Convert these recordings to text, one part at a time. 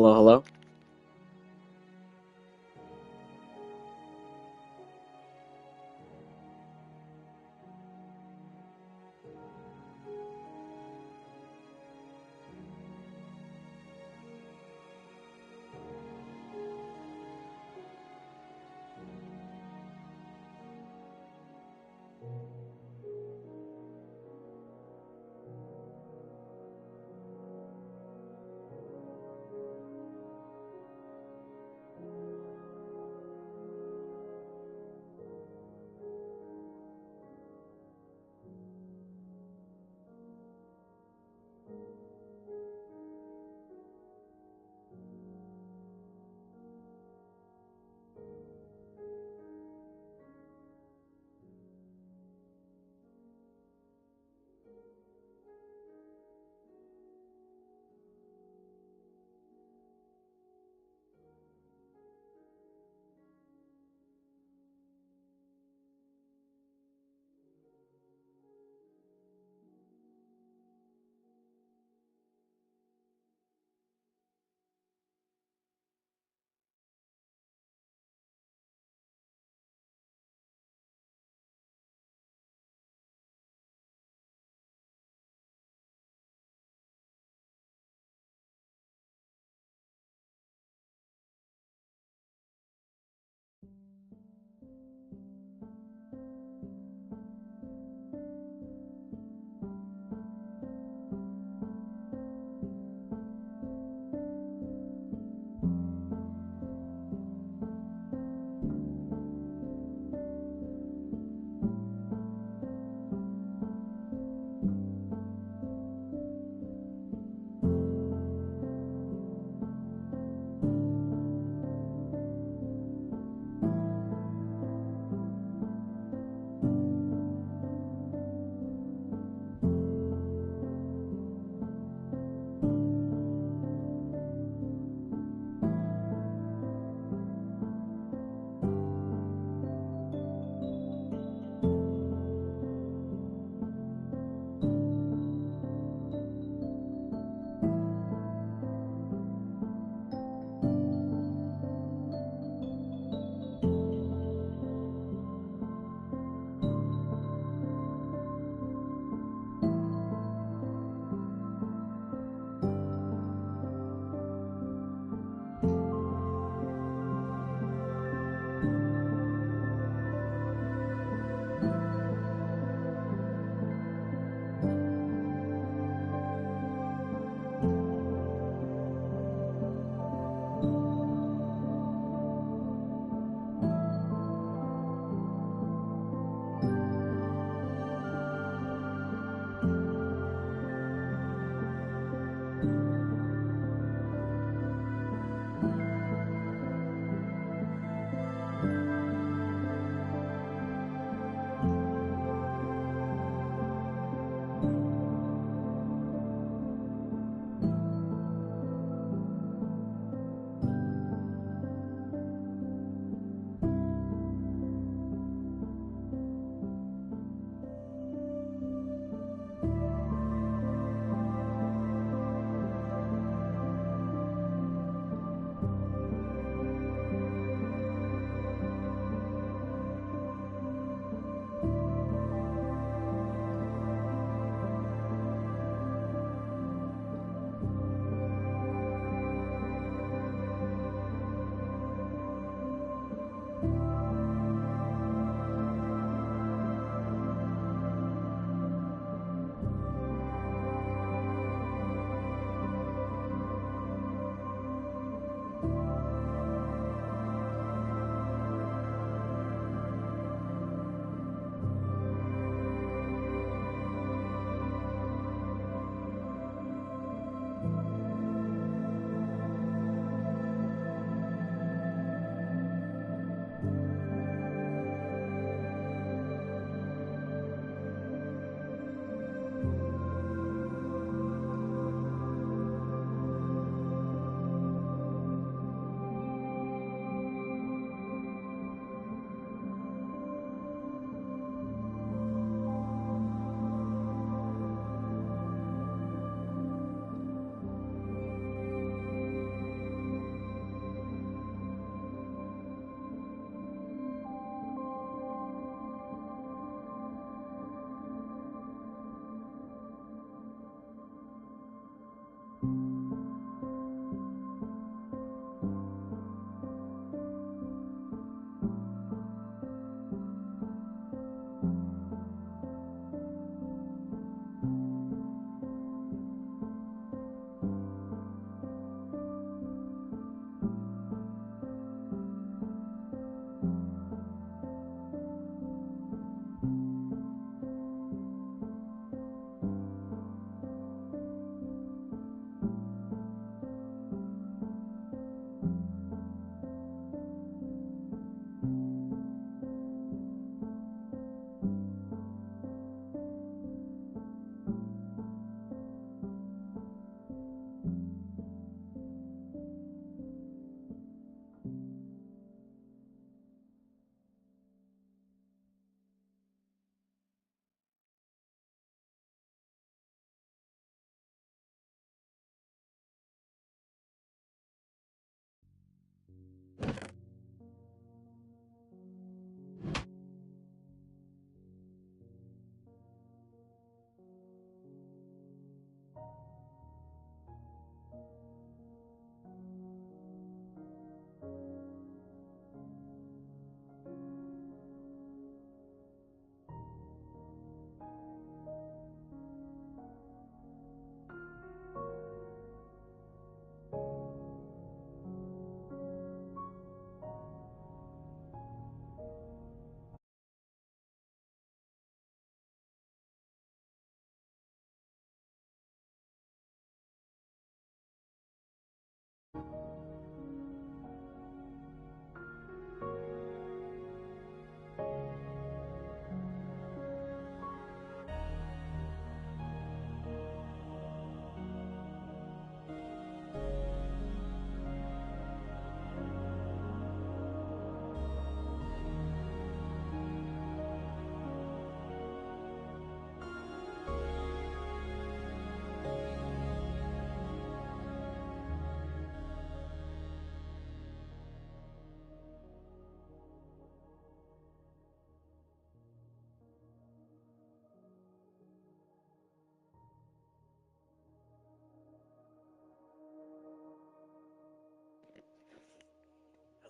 Hello, hello.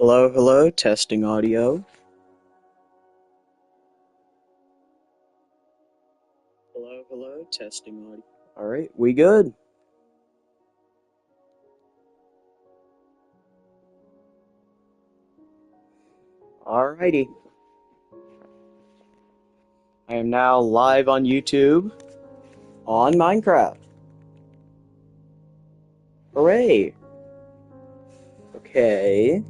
Hello, hello, testing audio. Hello, hello, testing audio. Alright, we good. Alrighty. I am now live on YouTube on Minecraft. Hooray! Okay.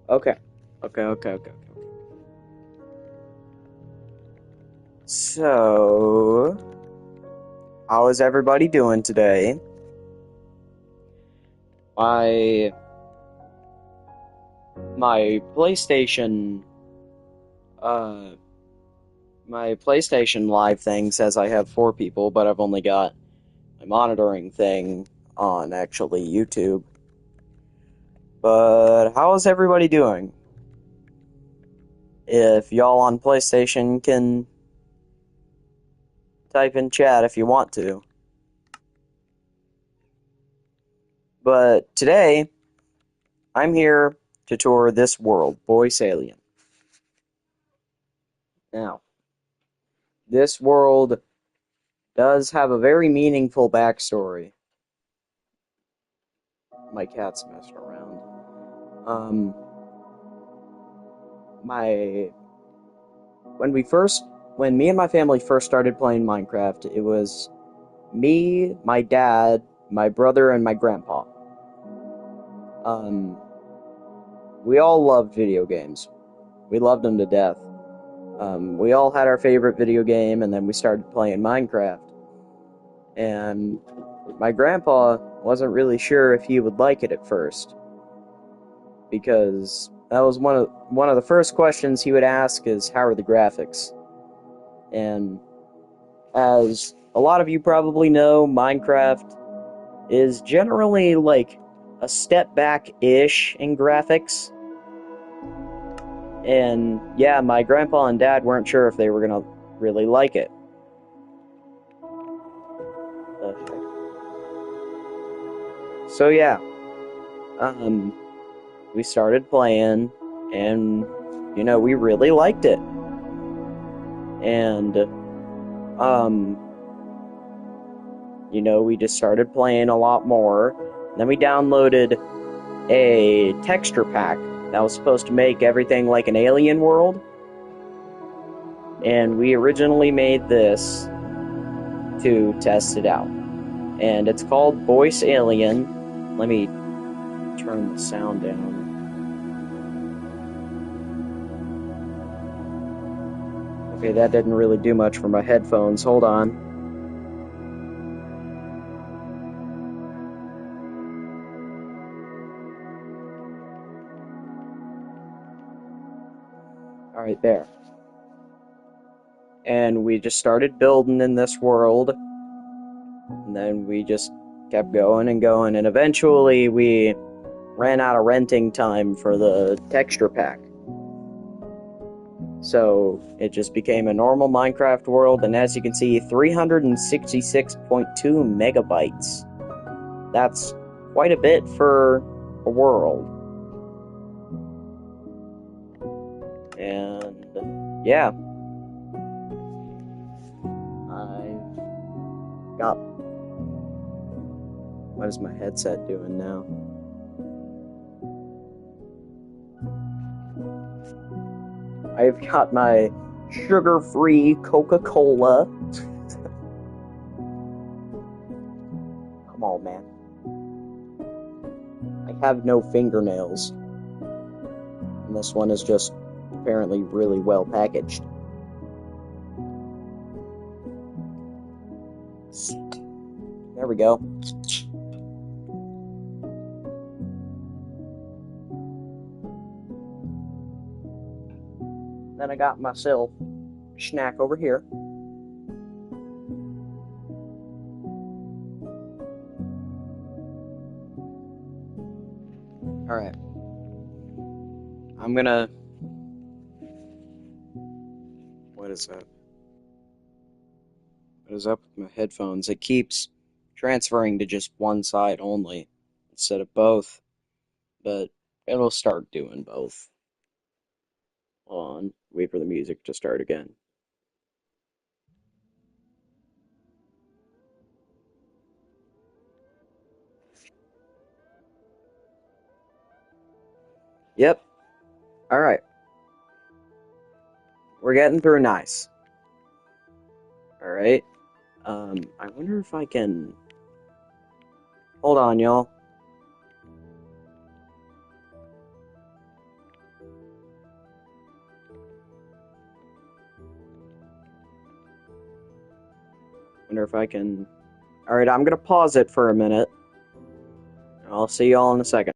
Okay. So, how is everybody doing today? My PlayStation, uh, my PlayStation Live thing says I have 4 people, but I've only got my monitoring thing on actually YouTube. But how is everybody doing? If y'all on PlayStation can type in chat if you want to. But today, I'm here to tour this world, Voice Alien. Now, this world does have a very meaningful backstory. My cat's messing around. When me and my family first started playing Minecraft, it was me, my dad, my brother, and my grandpa. We all loved video games. We loved them to death. We all had our favorite video game, and then we started playing Minecraft. And my grandpa wasn't really sure if he would like it at first, because that was one of the first questions he would ask is, how are the graphics? And as a lot of you probably know, Minecraft is generally like a step back-ish in graphics. And yeah, my grandpa and dad weren't sure if they were gonna really like it. So yeah, we started playing, and we really liked it. And we just started playing a lot more. Then we downloaded a texture pack that was supposed to make everything like an alien world. And we originally made this to test it out. And it's called Voice Alien. Let me turn the sound down. Okay, that didn't really do much for my headphones. Hold on. Alright, there. And we just started building in this world. And then we just kept going and going. And eventually we ran out of renting time for the texture pack. So it just became a normal Minecraft world. And as you can see, 366.2 megabytes. That's quite a bit for a world. And yeah, I've got... What is my headset doing now? I've got my sugar-free Coca-Cola. Come on, man. I have no fingernails. And this one is just apparently really well packaged. There we go. Then I got myself a snack over here. Alright. I'm gonna... What is that? What is up with my headphones? It keeps transferring to just one side only instead of both, but it'll start doing both. Hold on, wait for the music to start again. Yep, alright. We're getting through nice. Alright. I wonder if I can. Hold on, y'all. Wonder if I can. Alright, I'm gonna pause it for a minute. I'll see y'all in a second.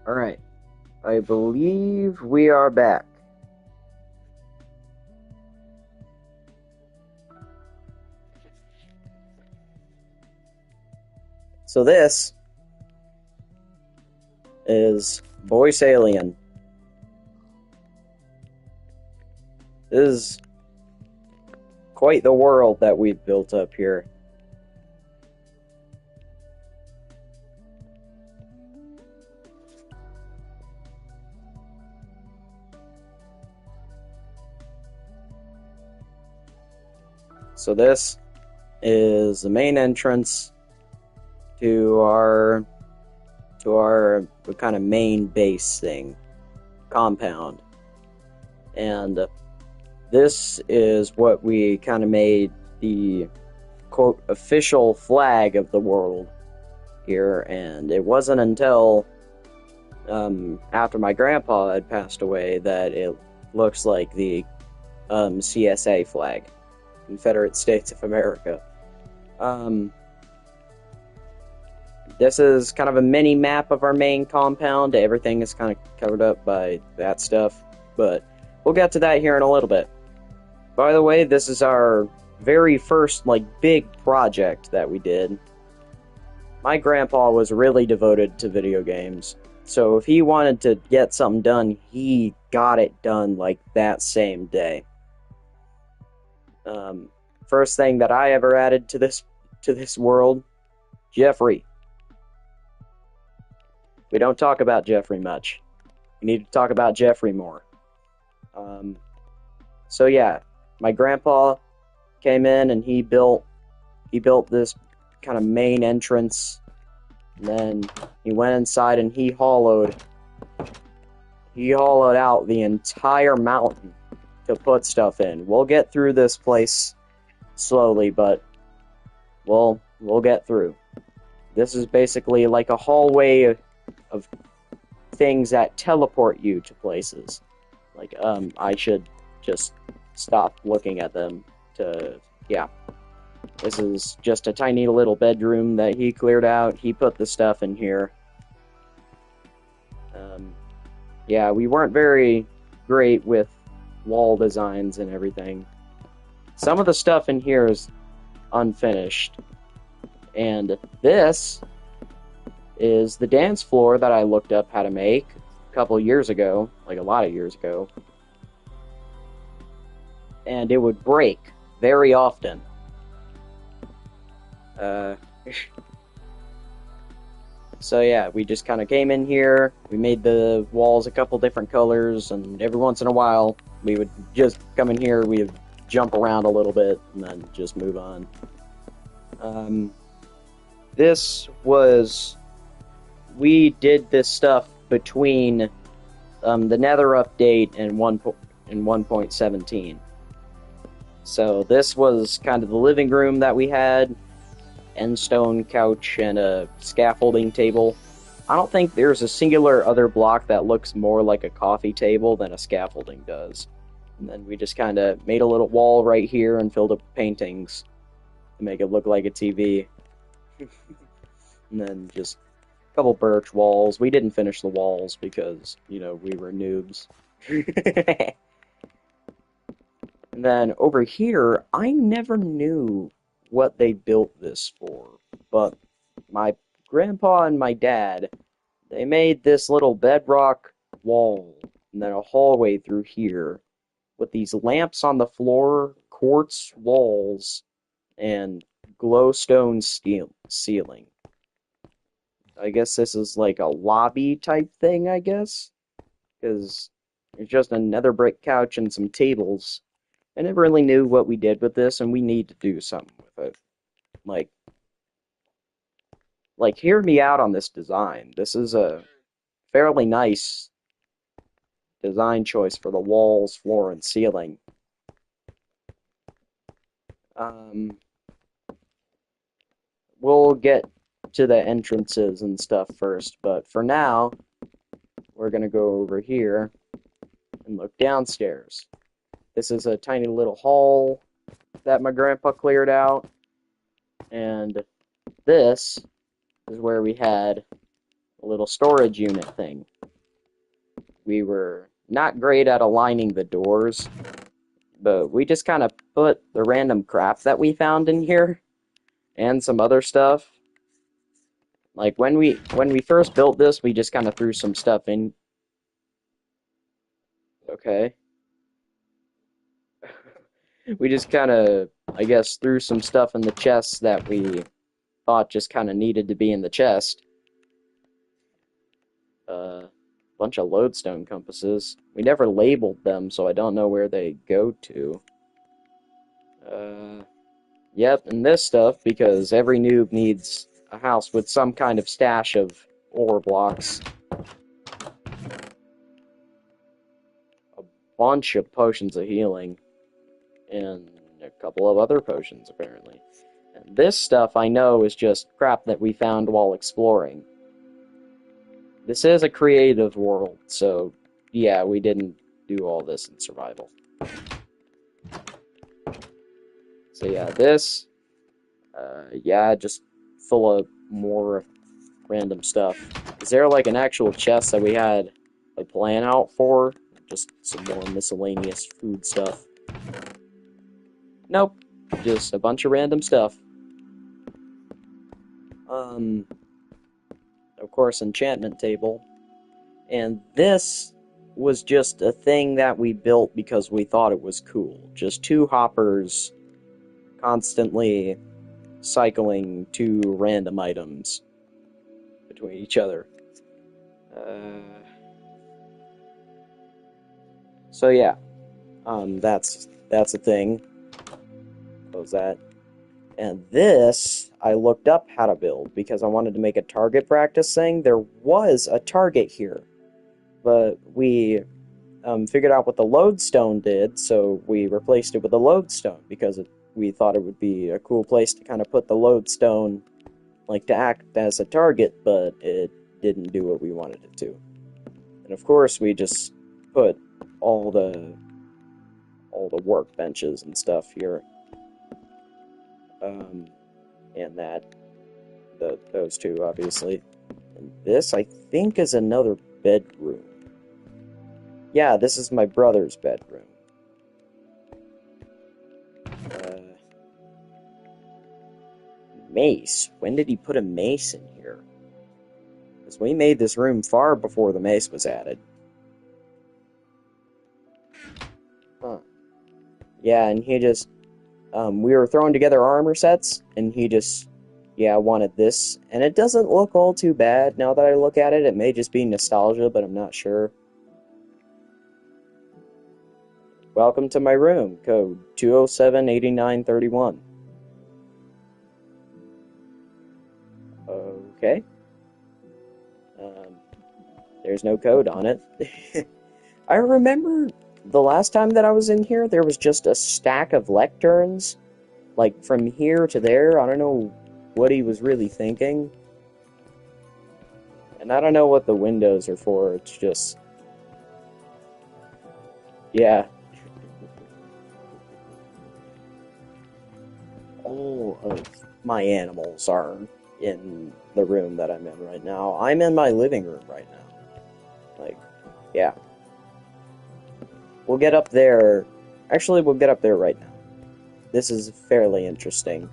Alright, I believe we are back. So this is Voice Alien. This is quite the world that we've built up here. So this is the main entrance to our kind of main base thing, compound. And this is what we kind of made the quote official flag of the world here. And it wasn't until after my grandpa had passed away that it looks like the CSA flag, Confederate States of America. This is kind of a mini map of our main compound. Everything is kind of covered up by that stuff, but we'll get to that here in a little bit. By the way, this is our very first, big project that we did. My grandpa was really devoted to video games, so if he wanted to get something done, he got it done, that same day. First thing that I ever added to this world, Jeffrey. We don't talk about Jeffrey much. We need to talk about Jeffrey more. So yeah, my grandpa came in and he built this kind of main entrance. And then he went inside and he hollowed out the entire mountain to put stuff in. We'll get through this place slowly, but we'll get through. This is basically like a hallway of things that teleport you to places. I should just stop looking at them yeah. This is just a tiny little bedroom that he cleared out. He put the stuff in here. Yeah, we weren't very great with wall designs and everything. Some of the stuff in here is unfinished. And this is the dance floor that I looked up how to make a couple years ago, a lot of years ago. And it would break very often. So yeah, we just kind of came in here, we made the walls a couple different colors, and every once in a while, we would just come in here, we would jump around a little bit, and then just move on. We did this stuff between the Nether update and 1.17. So this was kind of the living room that we had, end stone couch and a scaffolding table. I don't think there's a singular other block that looks more like a coffee table than a scaffolding does. And then we just kind of made a little wall right here and filled up with paintings to make it look like a TV. And then just a couple birch walls. We didn't finish the walls because, we were noobs. And then over here, I never knew what they built this for, but my grandpa and my dad, they made this little bedrock wall and then a hallway through here with these lamps on the floor, quartz walls, and glowstone ceiling. I guess this is like a lobby type thing, I guess, because it's just a nether brick couch and some tables. I never really knew what we did with this, and we need to do something with it. Hear me out on this design. This is a fairly nice design choice for the walls, floor, and ceiling. We'll get to the entrances and stuff first, but for now, we're gonna go over here and look downstairs. This is a tiny little hall that my grandpa cleared out, and this is where we had a little storage unit thing. we were not great at aligning the doors, but we just kind of put the random crap that we found in here and some other stuff. Like when we first built this, we just kind of threw some stuff in. Okay. We just kind of, I guess, threw some stuff in the chest that we thought just kind of needed to be in the chest. Bunch of lodestone compasses. We never labeled them, so I don't know where they go to. Yep, and this stuff, because every noob needs a house with some kind of stash of ore blocks. A bunch of potions of healing. And a couple of other potions, apparently. And this stuff, I know, is just crap that we found while exploring. This is a creative world, so yeah, we didn't do all this in survival. So yeah, this, yeah, just full of more random stuff. Is there like an actual chest that we had a plan out for? Just some more miscellaneous food stuff. Nope, just a bunch of random stuff. Of course, enchantment table. And this was just a thing that we built because we thought it was cool. Just two hoppers constantly cycling two random items between each other. So yeah, that's a thing. Close that. And this, I looked up how to build because I wanted to make a target practice thing. There was a target here, but we figured out what the lodestone did, so we replaced it with a lodestone because we thought it would be a cool place to kind of put the lodestone, like to act as a target, but it didn't do what we wanted it to. And of course, we just put all the workbenches and stuff here. And those two, obviously. And this, I think, is another bedroom. Yeah, this is my brother's bedroom. Mace. When did he put a mace in here? Because we made this room far before the mace was added. Huh. Yeah, and he just... we were throwing together armor sets, and he just, yeah, wanted this. And it doesn't look all too bad now that I look at it. It may just be nostalgia, but I'm not sure. Welcome to my room, code 207-8931. Okay. There's no code on it. I remember the last time that I was in here, there was just a stack of lecterns. Like, from here to there. I don't know what he was really thinking. And I don't know what the windows are for. It's just... yeah. All of my animals are in the room that I'm in right now. I'm in my living room right now. Like, yeah. We'll get up there. Actually, we'll get up there right now. This is fairly interesting.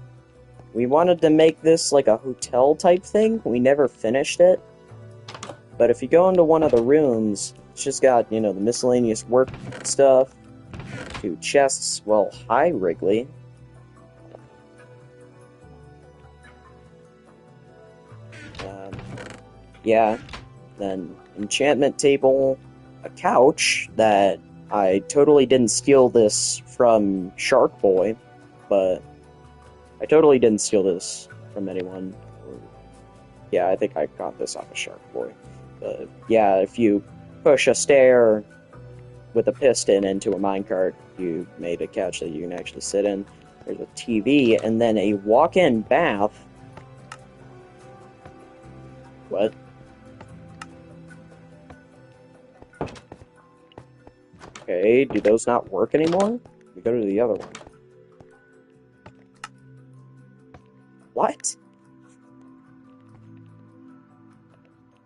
We wanted to make this like a hotel type thing. We never finished it. But if you go into one of the rooms, it's just got, you know, the miscellaneous work stuff. Two chests. Well, hi, Wrigley. Yeah. Then enchantment table. A couch that I totally didn't steal this from Shark Boy, but I totally didn't steal this from anyone. Yeah, I think I got this off of Shark Boy. But yeah, if you push a stair with a piston into a minecart, you made a couch that you can actually sit in. There's a TV, and then a walk-in bath. What? Okay, do those not work anymore? We go to the other one. What?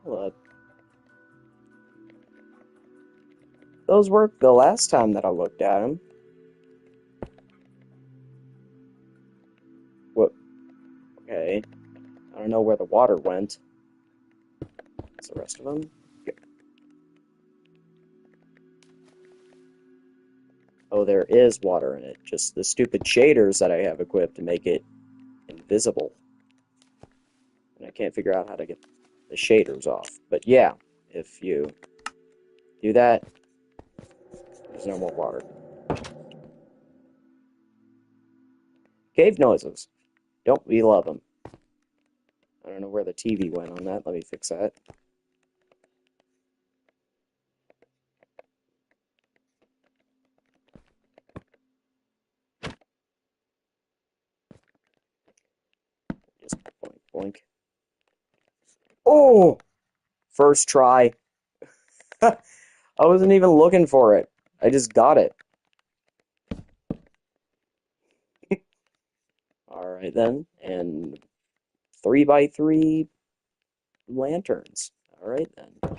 Hold up. those worked the last time that I looked at them. What? Okay. I don't know where the water went. What's the rest of them? Okay. Oh, there is water in it. Just the stupid shaders that I have equipped to make it invisible. And I can't figure out how to get the shaders off. But yeah, if you do that, there's no more water. Cave noises. Don't we love them? I don't know where the TV went on that. Let me fix that. Just boink, boink. Oh! First try. I wasn't even looking for it. I just got it. Alright then. And 3x3 lanterns. Alright then.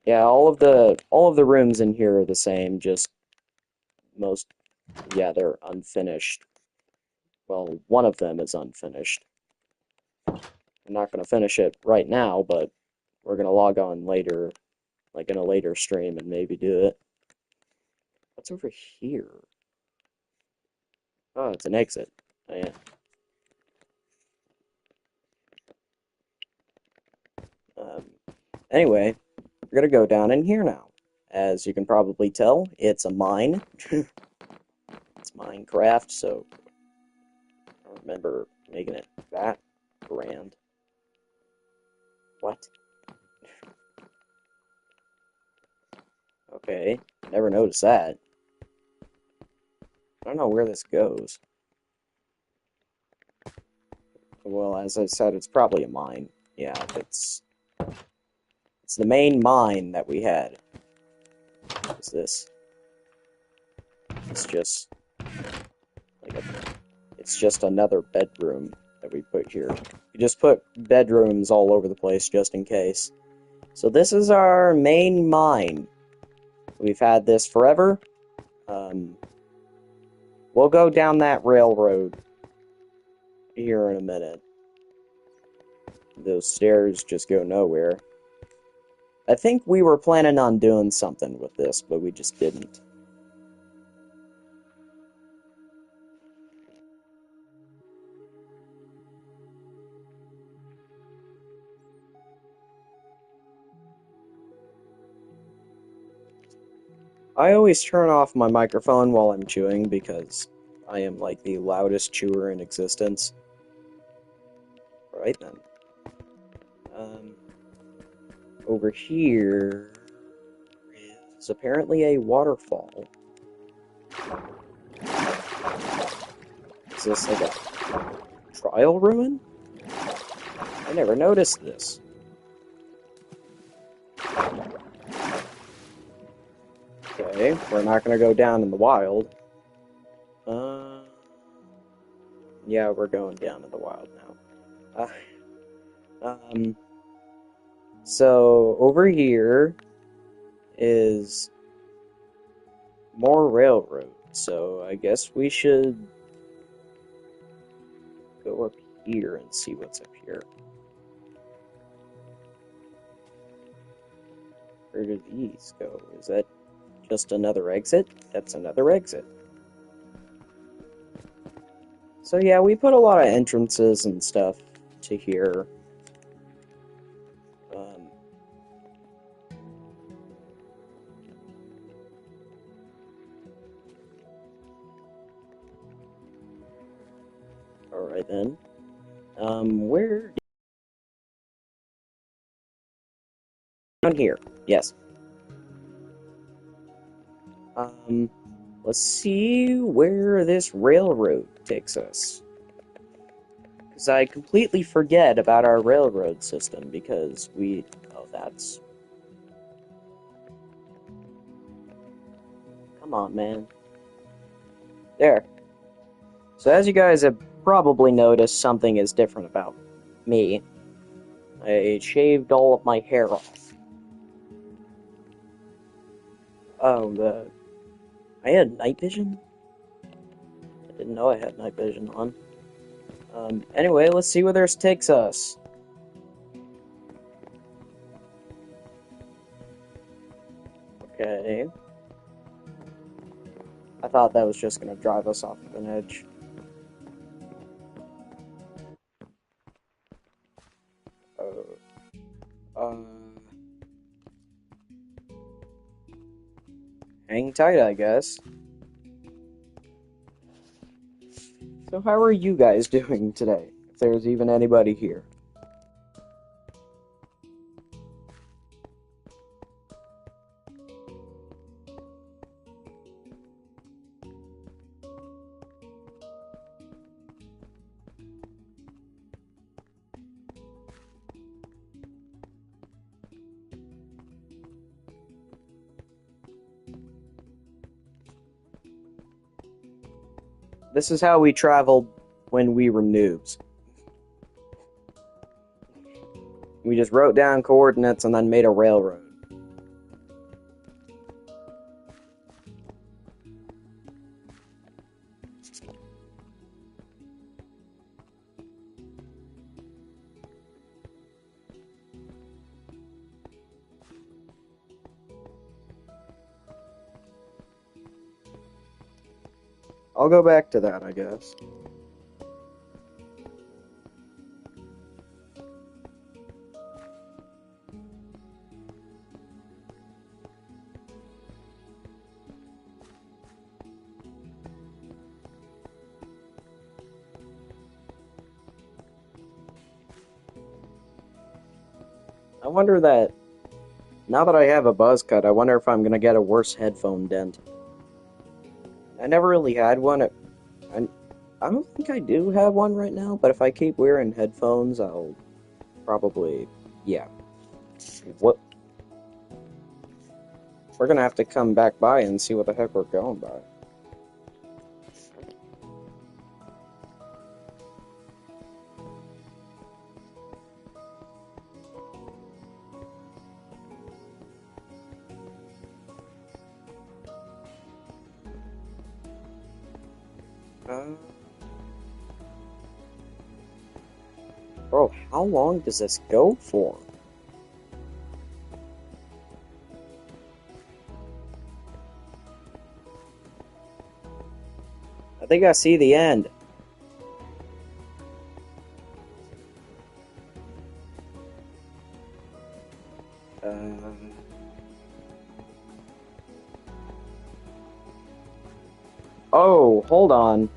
Yeah, all of the rooms in here are the same, just yeah, they're unfinished. Well, one of them is unfinished. I'm not going to finish it right now, but we're going to log on later, like in a later stream, and maybe do it. What's over here? Oh, it's an exit. Oh, yeah. Anyway, we're going to go down in here now. As you can probably tell, it's a mine. It's Minecraft, so I don't remember making it that grand. What? Okay, never noticed that. I don't know where this goes. Well, as I said, it's probably a mine. Yeah, it's the main mine that we had. What is this? It's just it's just another bedroom that we put here. We just put bedrooms all over the place just in case. So this is our main mine. We've had this forever. We'll go down that railroad here in a minute. Those stairs just go nowhere. I think we were planning on doing something with this, but we just didn't. I always turn off my microphone while I'm chewing because I am like the loudest chewer in existence. Right then. Over here is apparently a waterfall. Is this like a trial ruin? I never noticed this. Okay, we're not gonna go down in the wild. Yeah, we're going down in the wild now. So over here is more railroad. So I guess we should go up here and see what's up here. Where do these go? Is that just another exit? That's another exit. So yeah, we put a lot of entrances and stuff to here. Alright then. Where? Down here. Yes. Let's see where this railroad takes us. Because I completely forget about our railroad system because we... Oh, that's... Come on, man. There. So as you guys have probably noticed, something is different about me. I shaved all of my hair off. Oh, I had night vision? I didn't know I had night vision on. Anyway, let's see where this takes us. Okay. I thought that was just gonna drive us off of an edge. Uh, hang tight, I guess. So how are you guys doing today? If there's even anybody here. This is how we traveled when we were noobs. We just wrote down coordinates and then made a railroad. I'll go back to that, I guess. I wonder that, now that I have a buzz cut, I wonder if I'm gonna get a worse headphone dent. I never really had one. I don't think I do have one right now, but if I keep wearing headphones, I'll probably, yeah. What? We're gonna have to come back by and see what the heck we're going by. Uh, Bro, how long does this go for? I think I see the end. Oh, hold on.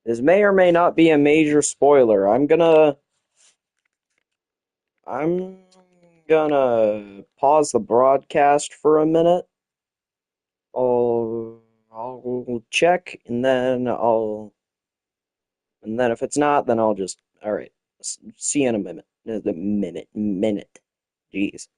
This may or may not be a major spoiler. I'm gonna pause the broadcast for a minute. I'll check, and then if it's not, then I'll just, all right. See you in a minute. The minute. Jeez.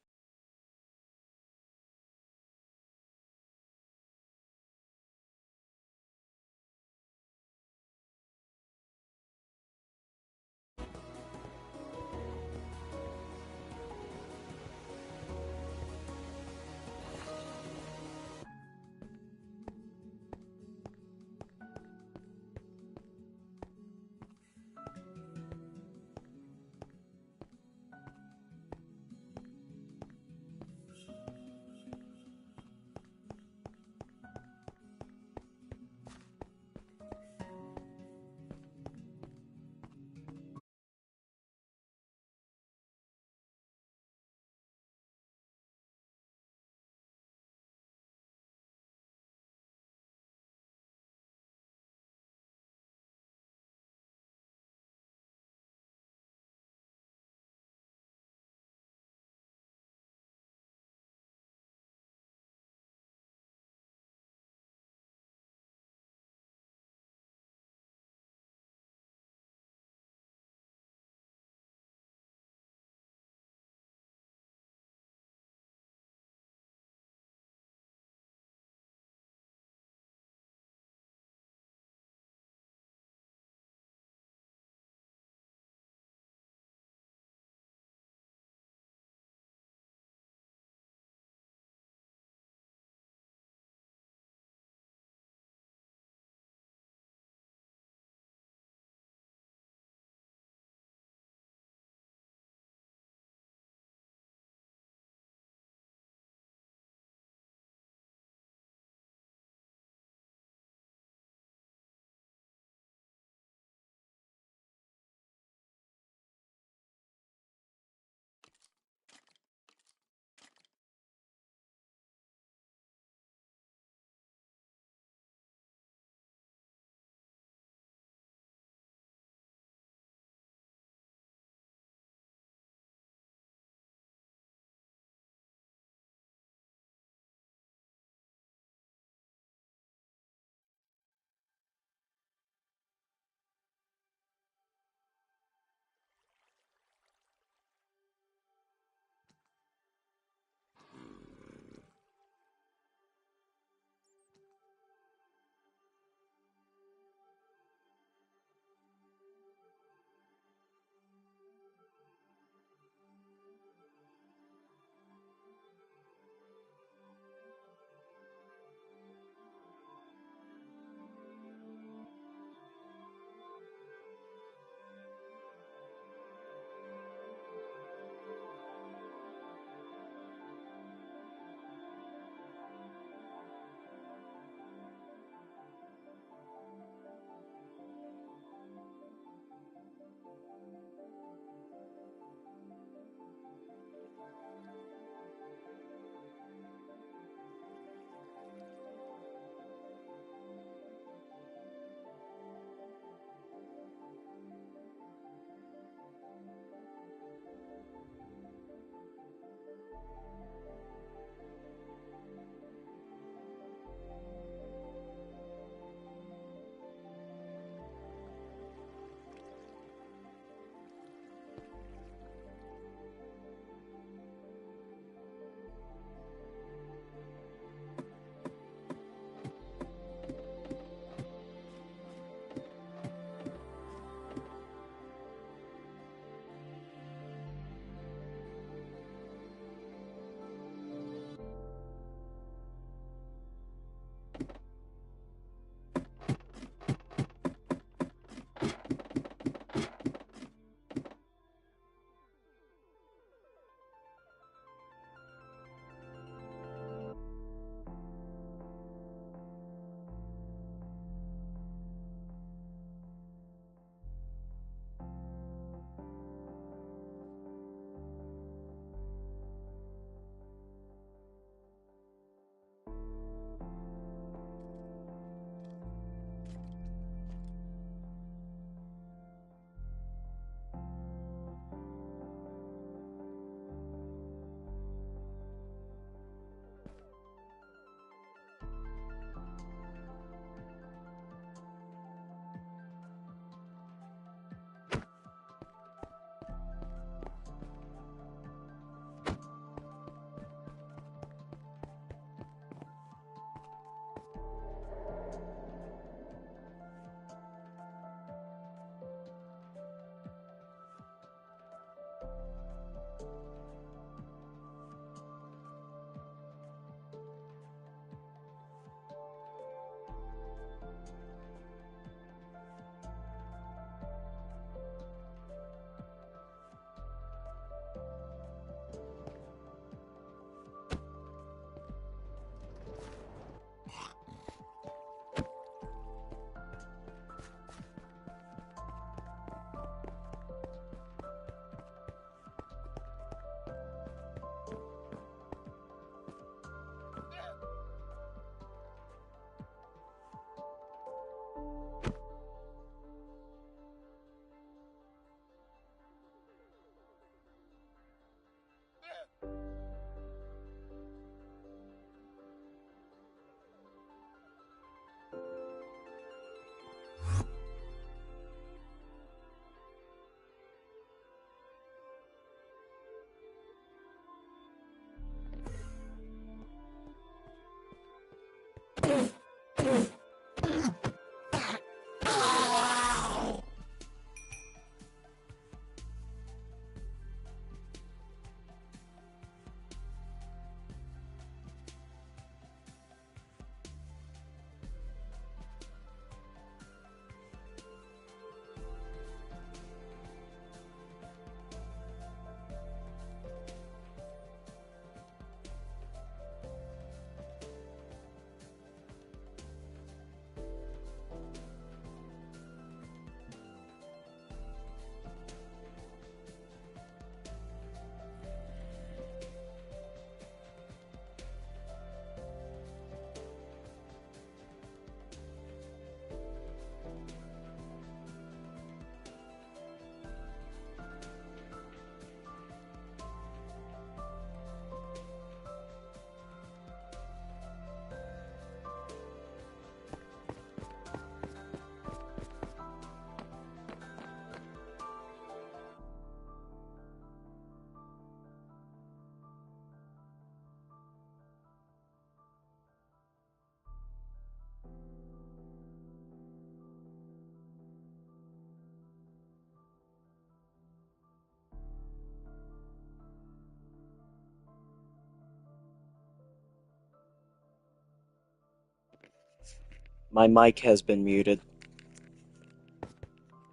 My mic has been muted.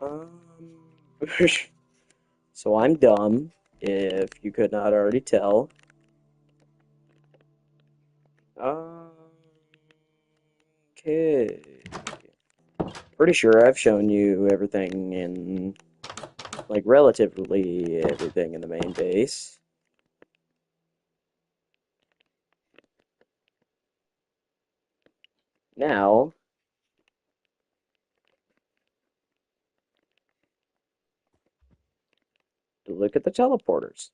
Um, so I'm dumb, if you could not already tell. Okay. Pretty sure I've shown you everything in, like, relatively everything in the main base. Now, look at the teleporters.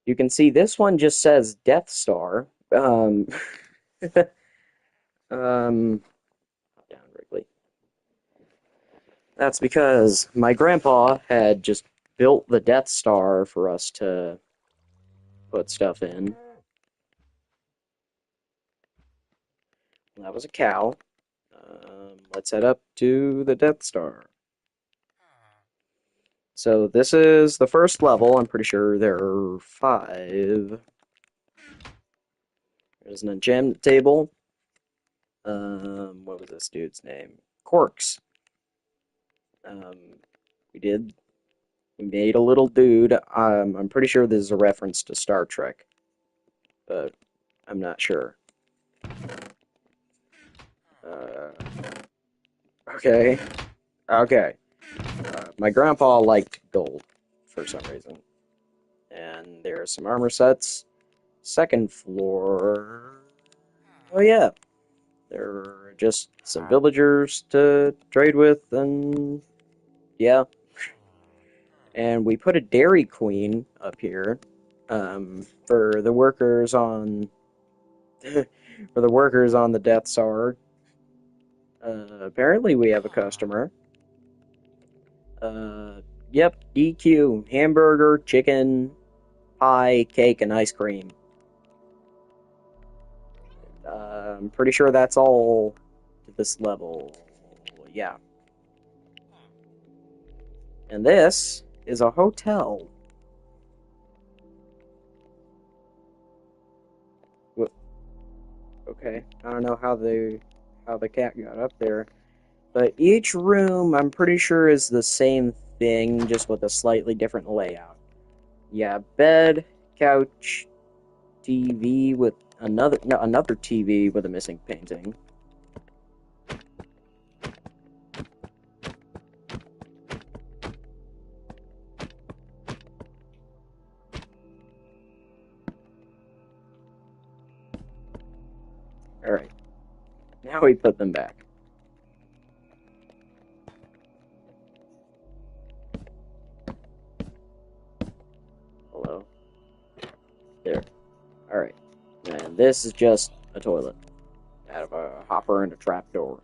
You can see this one just says Death Star. Um, down, Wrigley. That's because my grandpa had just built the Death Star for us to put stuff in. That was a cow. Let's head up to the Death Star. So this is the first level. I'm pretty sure there are 5. There's an enchantment table. What was this dude's name? Corks. Um, we did. We made a little dude. I'm pretty sure this is a reference to Star Trek, but I'm not sure. Uh, okay. Okay. My grandpa liked gold for some reason. And there are some armor sets. Second floor. Oh, yeah. There are just some villagers to trade with, and yeah. And we put a Dairy Queen up here for the workers on for the workers on the Death Star. Apparently, we have a customer. Yep, EQ, hamburger, chicken, pie, cake, and ice cream. I'm pretty sure that's all to this level. Yeah. And this is a hotel. Okay, I don't know how the cat got up there, but each room I'm pretty sure is the same thing, just with a slightly different layout. Yeah, bed, couch, TV with another TV with a missing painting. All right, now we put them back. Hello. There. All right, and this is just a toilet out of a hopper and a trapdoor.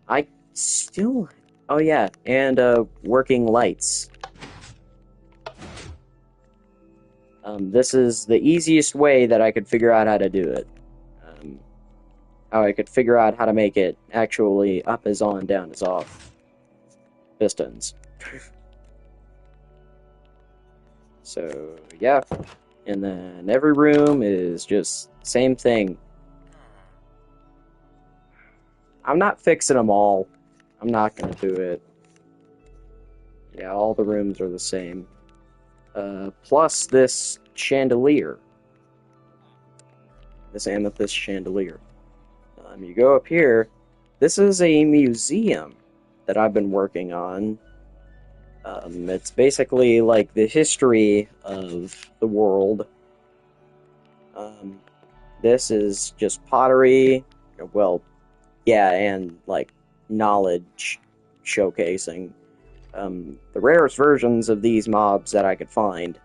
I still. Oh yeah, and working lights. This is the easiest way that I could figure out how to do it. How I could figure out how to make it actually up is on, down is off. Pistons. So, yeah. And then every room is just same thing. I'm not fixing them all. I'm not going to do it. Yeah, all the rooms are the same. Plus this chandelier. This amethyst chandelier. You go up here. This is a museum that I've been working on. It's basically like the history of the world. This is just pottery. Well, yeah, and like knowledge showcasing. The rarest versions of these mobs that I could find.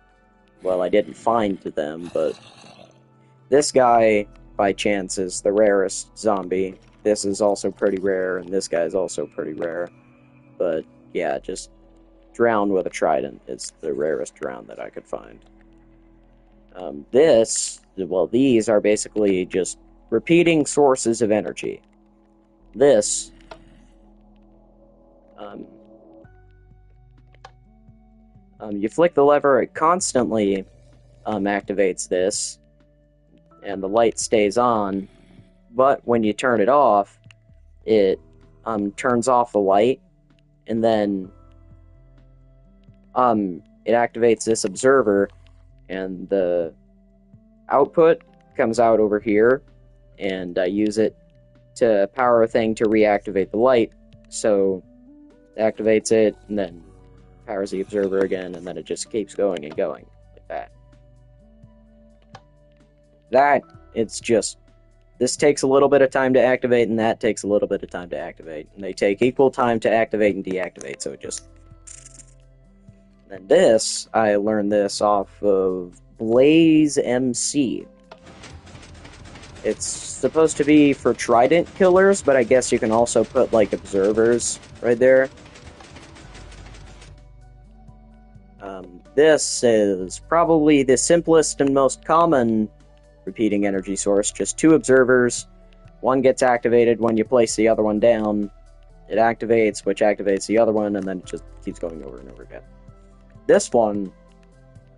Well, I didn't find them, but this guy, by chance, is the rarest zombie. This is also pretty rare, and this guy is also pretty rare. But yeah, just drown with a trident is the rarest drown that I could find. These are basically just repeating sources of energy. This, you flick the lever, it constantly activates this, and the light stays on. but when you turn it off, it turns off the light, and then it activates this observer, and the output comes out over here, and I use it to power a thing to reactivate the light. So it activates it, and then powers the observer again, and then it just keeps going and going like that. This takes a little bit of time to activate, and that takes a little bit of time to activate. And they take equal time to activate and deactivate, so it just... And this, I learned this off of Blaze MC. It's supposed to be for trident killers, but I guess you can also put, like, observers right there. This is probably the simplest and most common repeating energy source. Just 2 observers. One gets activated when you place the other one down. It activates, which activates the other one, and then it just keeps going over and over again. This one,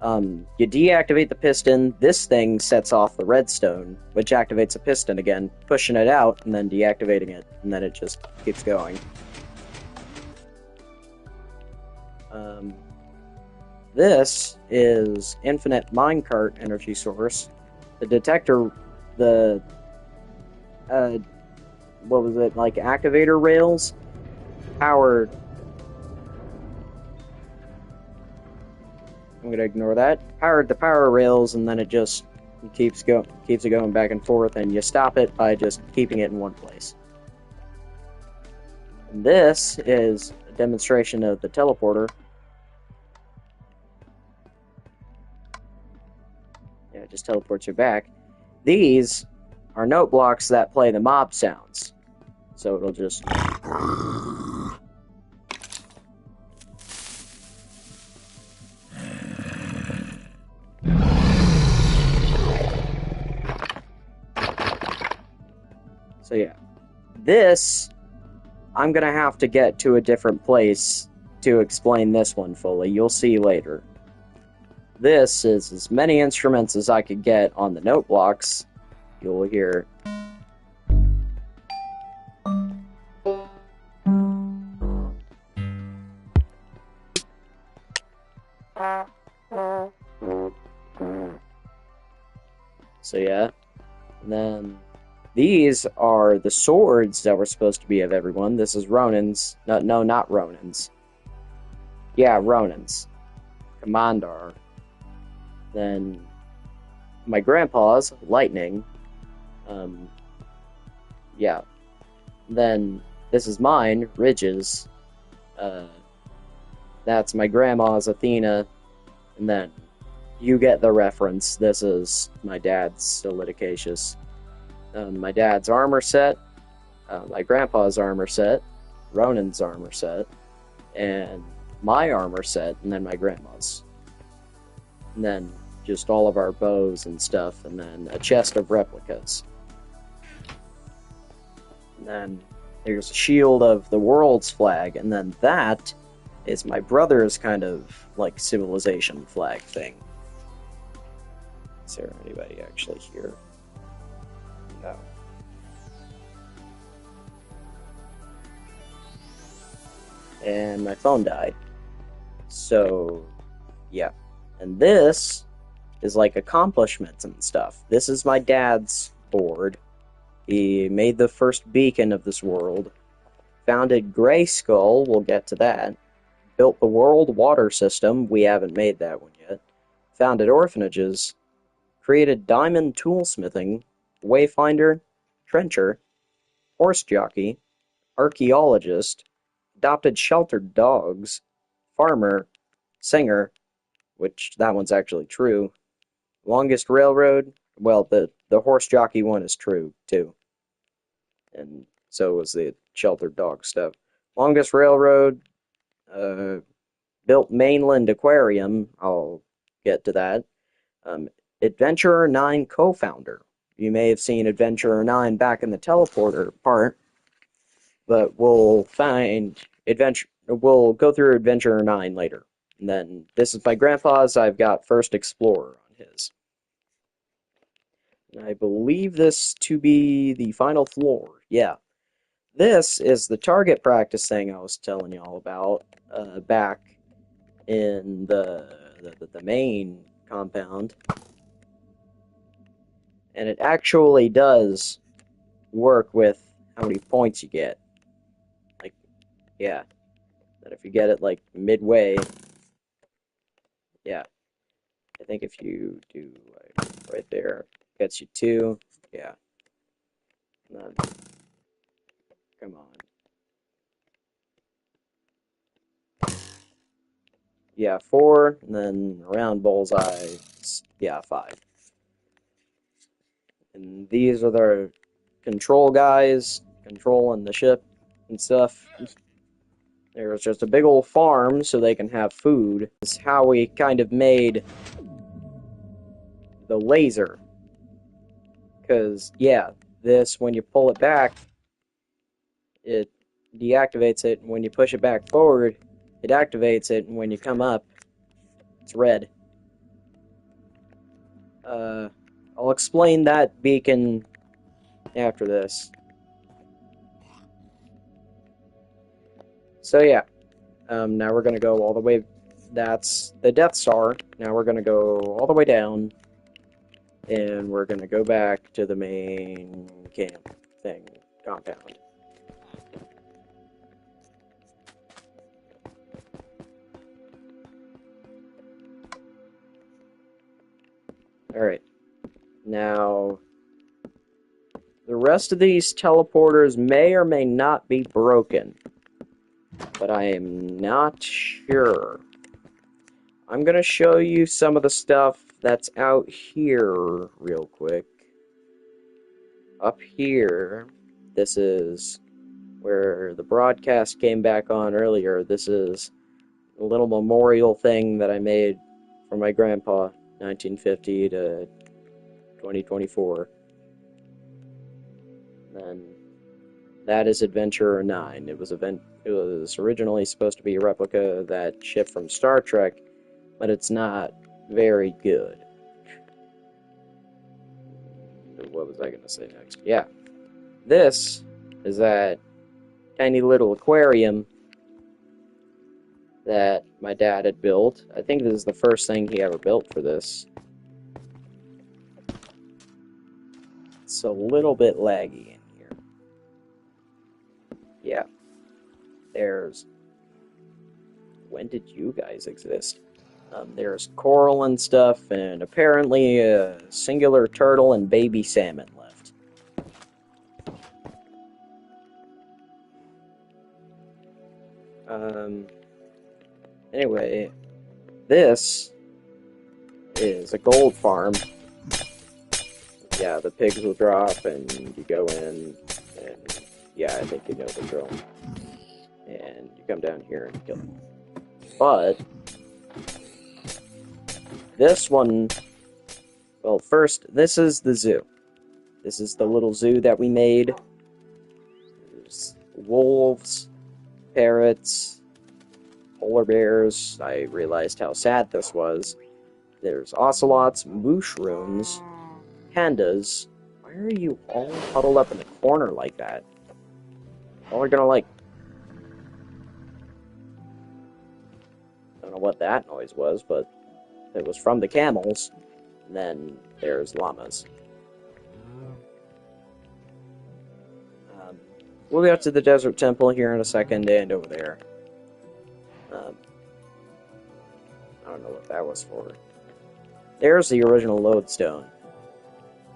you deactivate the piston, this thing sets off the redstone, which activates the piston again, pushing it out, and then deactivating it, and then it just keeps going. This is infinite minecart energy source. The detector, what was it, like activator rails, powered... I'm gonna ignore that. Powered the power rails, and then it just keeps it going back and forth, and you stop it by just keeping it in one place. And this is a demonstration of the teleporter. Yeah, it just teleports you back. These are note blocks that play the mob sounds. So it'll just... So yeah, this, I'm gonna have to get to a different place to explain this one fully. You'll see later. This is as many instruments as I could get on the note blocks. You'll hear... So yeah, and then... These are the swords that were supposed to be of everyone. This is Ronin's. No, not Ronin's. Yeah, Ronin's. Commandar. Then my grandpa's, Lightning. Yeah. Then this is mine, Ridge's. That's my grandma's, Athena. And then you get the reference. This is my dad's, Solidicatius. My dad's armor set, my grandpa's armor set, Ronin's armor set, and my armor set, and then my grandma's. And then just all of our bows and stuff, and then a chest of replicas. And then there's a shield of the world's flag, and then that is my brother's kind of, like, civilization flag thing. Is there anybody actually here? No. And my phone died. So, yeah. And this is like accomplishments and stuff. This is my dad's board. He made the first beacon of this world. Founded Grayskull, we'll get to that. Built the world water system, we haven't made that one yet. Founded orphanages. Created diamond toolsmithing. Wayfinder, trencher, horse jockey, archaeologist, adopted sheltered dogs, farmer, singer, which that one's actually true, longest railroad, well, the horse jockey one is true, too, and so was the sheltered dog stuff. Longest railroad, built mainland aquarium, I'll get to that, Adventurer 9 co-founder. You may have seen Adventurer 9 back in the teleporter part, but we'll go through Adventurer 9 later. And then this is my grandpa's. I've got First Explorer on his. I believe this to be the final floor. Yeah. This is the target practice thing I was telling y'all about back in the main compound. And it actually does work with how many points you get. Like, yeah. That if you get it like midway, yeah. I think if you do like right there, gets you 2. Yeah. And then, come on. Yeah, 4, and then around bullseye, yeah, 5. And these are the control guys controlling the ship and stuff. There's just a big old farm so they can have food. This is how we kind of made the laser. Because, yeah, this, when you pull it back, it deactivates it. And when you push it back forward, it activates it. And when you come up, it's red. I'll explain that beacon after this. So yeah, now we're gonna go all the way. That's the Death Star. Now we're gonna go all the way down, and we're gonna go back to the main camp thing compound. All right. Now, the rest of these teleporters may or may not be broken, but I am not sure. I'm gonna show you some of the stuff that's out here real quick. Up here, this is where the broadcast came back on earlier. This is a little memorial thing that I made for my grandpa, 1950 to 2024. And that is Adventurer 9. It was originally supposed to be a replica of that ship from Star Trek, but it's not very good. What was I going to say next? Yeah. This is that tiny little aquarium that my dad had built. I think this is the first thing he ever built for this. It's a little bit laggy in here. Yeah. There's... When did you guys exist? There's coral and stuff, and apparently a singular turtle and baby salmon left. Anyway, this is a gold farm. Yeah, the pigs will drop, and you go in, and yeah, I think you know the drill. And you come down here and kill them. But this one, well, first, this is the zoo. This is the little zoo that we made. There's wolves, parrots, polar bears. I realized how sad this was. There's ocelots, mushrooms, pandas. Why are you all huddled up in the corner like that? All are gonna like... I don't know what that noise was, but it was from the camels. And then there's llamas. We'll get to the desert temple here in a second, and over there. I don't know what that was for. There's the original lodestone.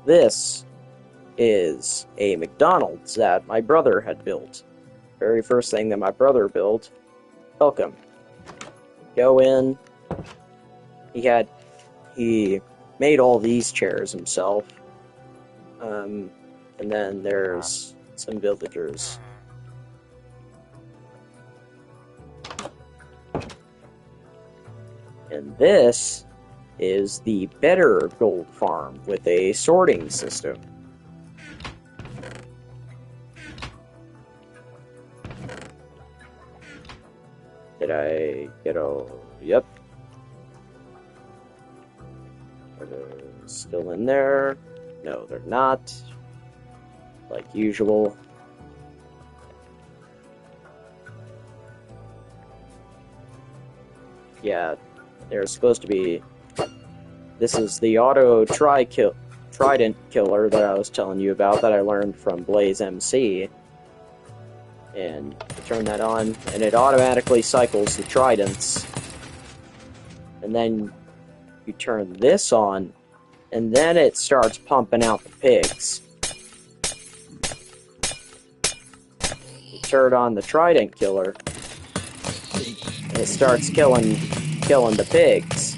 This is a McDonald's that my brother had built. Very first thing that my brother built. Welcome. Go in. He made all these chairs himself. And then there's some villagers. And this is the better gold farm with a sorting system. Did I get a... Yep. Are they still in there? No, they're not. Like usual. Yeah, they're supposed to be... This is the auto trident killer that I was telling you about that I learned from Blaze MC. And you turn that on, and it automatically cycles the tridents. And then you turn this on, and then it starts pumping out the pigs. You turn on the trident killer, and it starts killing the pigs.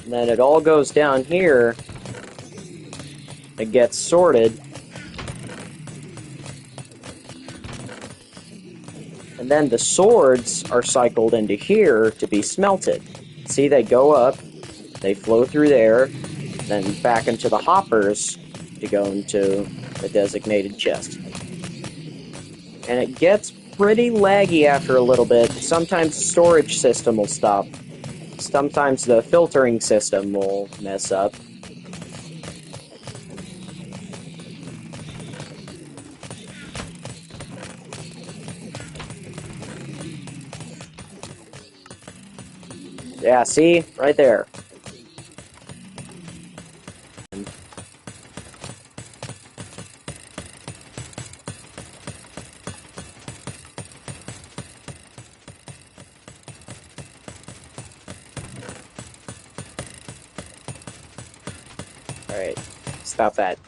And then it all goes down here. It gets sorted. And then the swords are cycled into here to be smelted. See, they go up, they flow through there, then back into the hoppers to go into the designated chest. And it gets pretty laggy after a little bit. Sometimes the storage system will stop. Sometimes the filtering system will mess up. Yeah, see? Right there. Alright, stop that.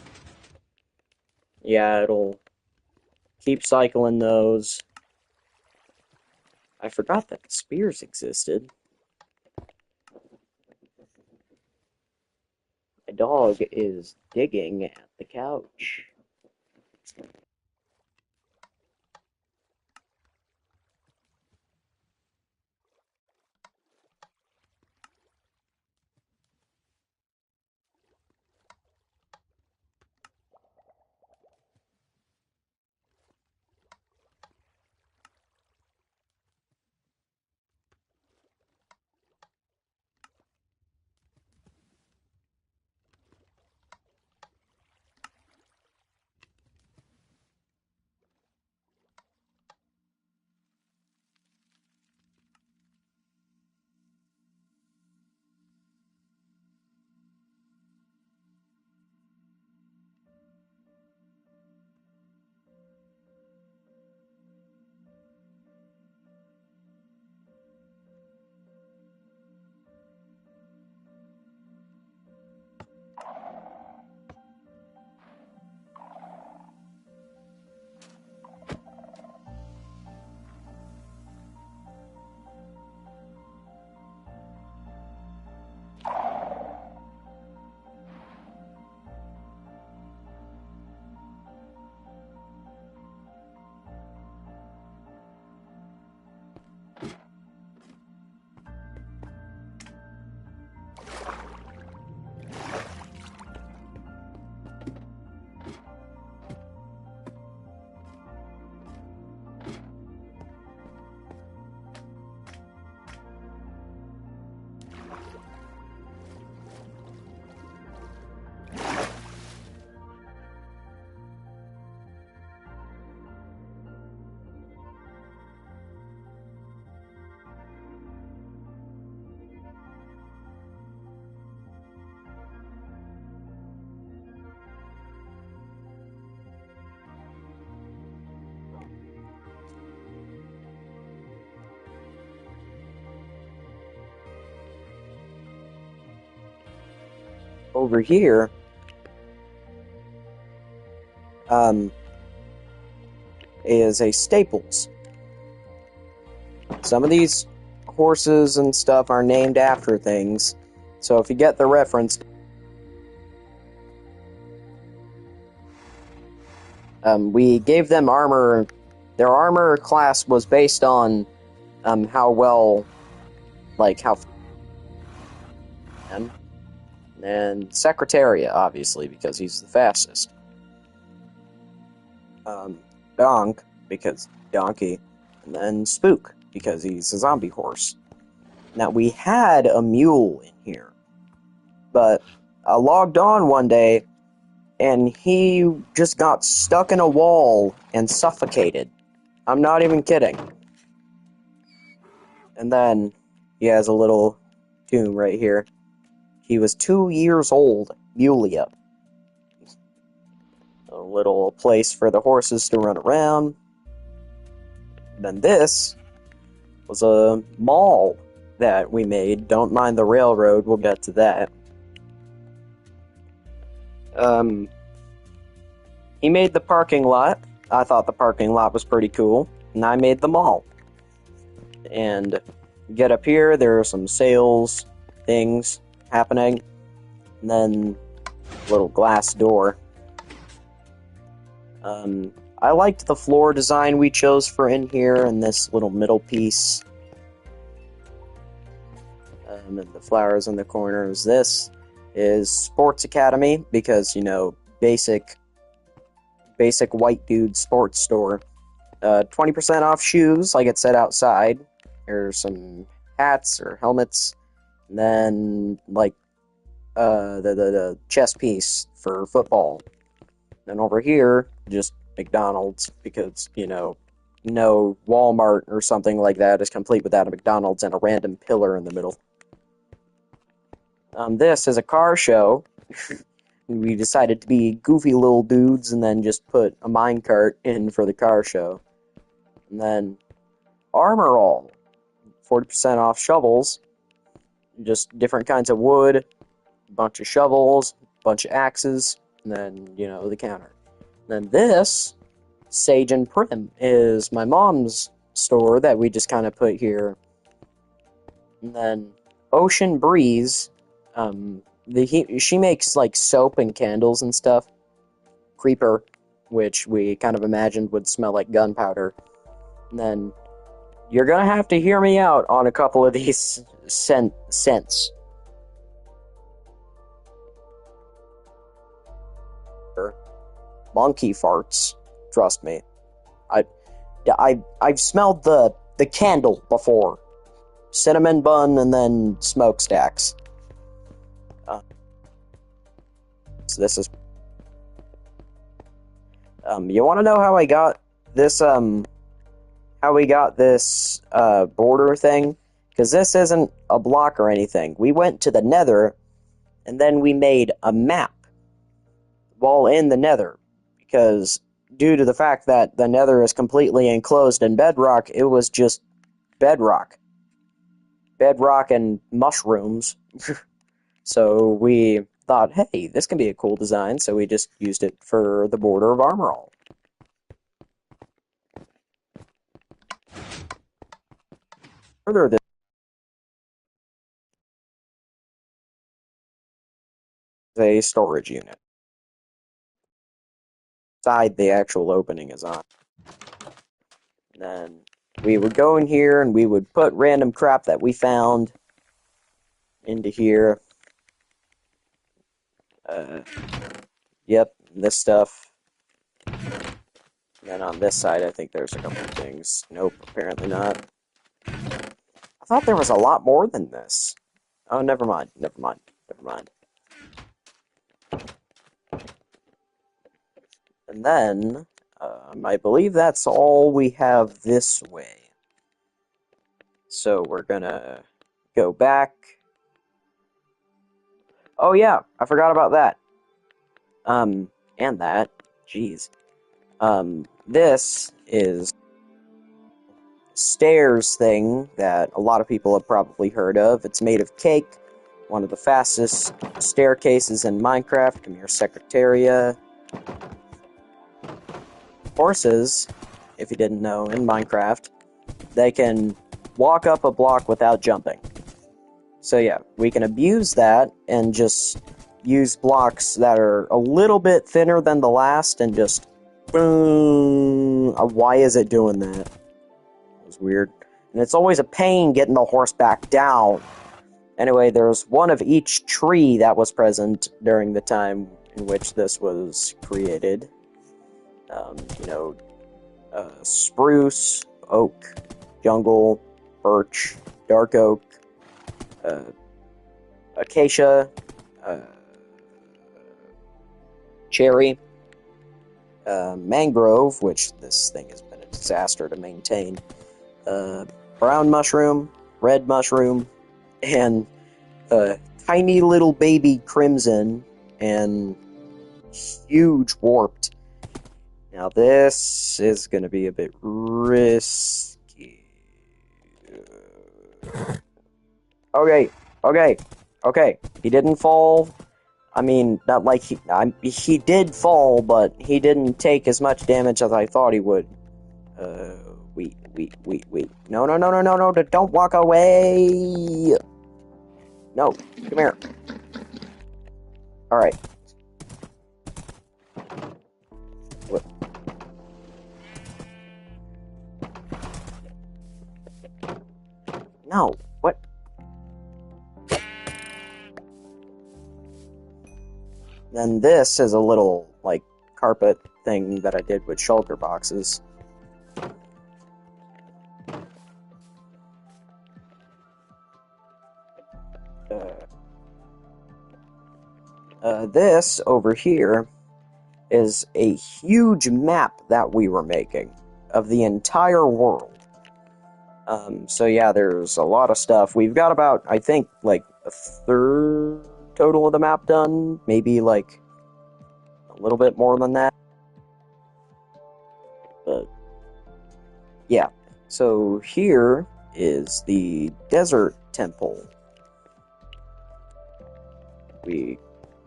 Yeah, it'll keep cycling those. I forgot that the spears existed. My dog is digging at the couch. Over here, is a Staples. Some of these horses and stuff are named after things, so if you get the reference, we gave them armor. Their armor class was based on how well, like how. And Secretariat, obviously, because he's the fastest. Donk, because donkey. And then Spook, because he's a zombie horse. Now, we had a mule in here. but I logged on one day, and he just got stuck in a wall and suffocated. I'm not even kidding. And then he has a little tomb right here. He was 2 years old, Yulia. A little place for the horses to run around. And then this was a mall that we made. Don't mind the railroad, we'll get to that. He made the parking lot. I thought the parking lot was pretty cool, and I made the mall. And get up here, there are some sales things happening, and then a little glass door. I liked the floor design we chose for in here, and this little middle piece. And the flowers in the corners. This is Sports Academy, because, you know, basic white dude sports store. 20% off shoes, like it said outside. There's some hats or helmets. And then, like, the chess piece for football. And over here, just McDonald's, because, you know, no Walmart or something like that is complete without a McDonald's and a random pillar in the middle. This is a car show. We decided to be goofy little dudes and then just put a minecart in for the car show. And then Armor All. 40% off shovels. Just different kinds of wood. A bunch of shovels. A bunch of axes. And then, you know, the counter. And then this, Sage and Prim, is my mom's store that we just kind of put here. And then Ocean Breeze. She makes, like, soap and candles and stuff. Creeper, which we kind of imagined would smell like gunpowder. And then, you're gonna have to hear me out on a couple of these scents. Monkey farts. Trust me. I've smelled the candle before. Cinnamon bun and then smokestacks. So this is... you want to know how I got this, border thing? Because this isn't a block or anything. We went to the Nether, and then we made a map while in the Nether. Because due to the fact that the Nether is completely enclosed in bedrock, it was just bedrock. Bedrock and mushrooms. So we thought, hey, this can be a cool design, so we just used it for the border of Armor All. Further, this is a storage unit. Side the actual opening is on. And then we would go in here and we would put random crap that we found into here. Yep, this stuff. And then on this side, I think there's a couple of things. Nope, apparently not. I thought there was a lot more than this. Oh, never mind. And then, I believe that's all we have this way. So we're gonna go back. Oh yeah, I forgot about that. And that. Jeez. This is stairs thing that a lot of people have probably heard of. It's made of cake. One of the fastest staircases in Minecraft. Come here, Secretaria. Horses, if you didn't know, in Minecraft, they can walk up a block without jumping. So yeah, we can abuse that and just use blocks that are a little bit thinner than the last and just boom. Why is it doing that? It was weird. And it's always a pain getting the horse back down. Anyway, there's one of each tree that was present during the time in which this was created. Spruce, oak, jungle, birch, dark oak, acacia, cherry, mangrove, which this thing has been a disaster to maintain, brown mushroom, red mushroom, and tiny little baby crimson, and huge warped. Now this is going to be a bit risky. Okay. He didn't fall. I mean, not like he did fall, but he didn't take as much damage as I thought he would. Wait. No, don't walk away! No, come here. Alright. What? No, what? Then this is a little, like, carpet thing that I did with shulker boxes. This over here is a huge map that we were making of the entire world. So yeah, there's a lot of stuff. We've got about, I think, like a third total of the map done. Maybe like a little bit more than that. But yeah, so here is the desert temple. We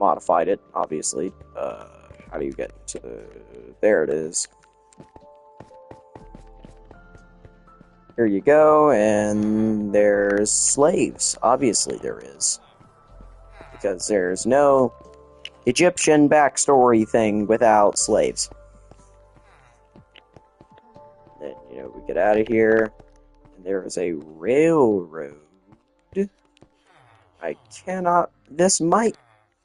modified it, obviously. How do you get to the... There it is. Here you go, and there's slaves. Obviously there is. Because there's no Egyptian backstory thing without slaves. Then, you know, we get out of here, and there is a railroad.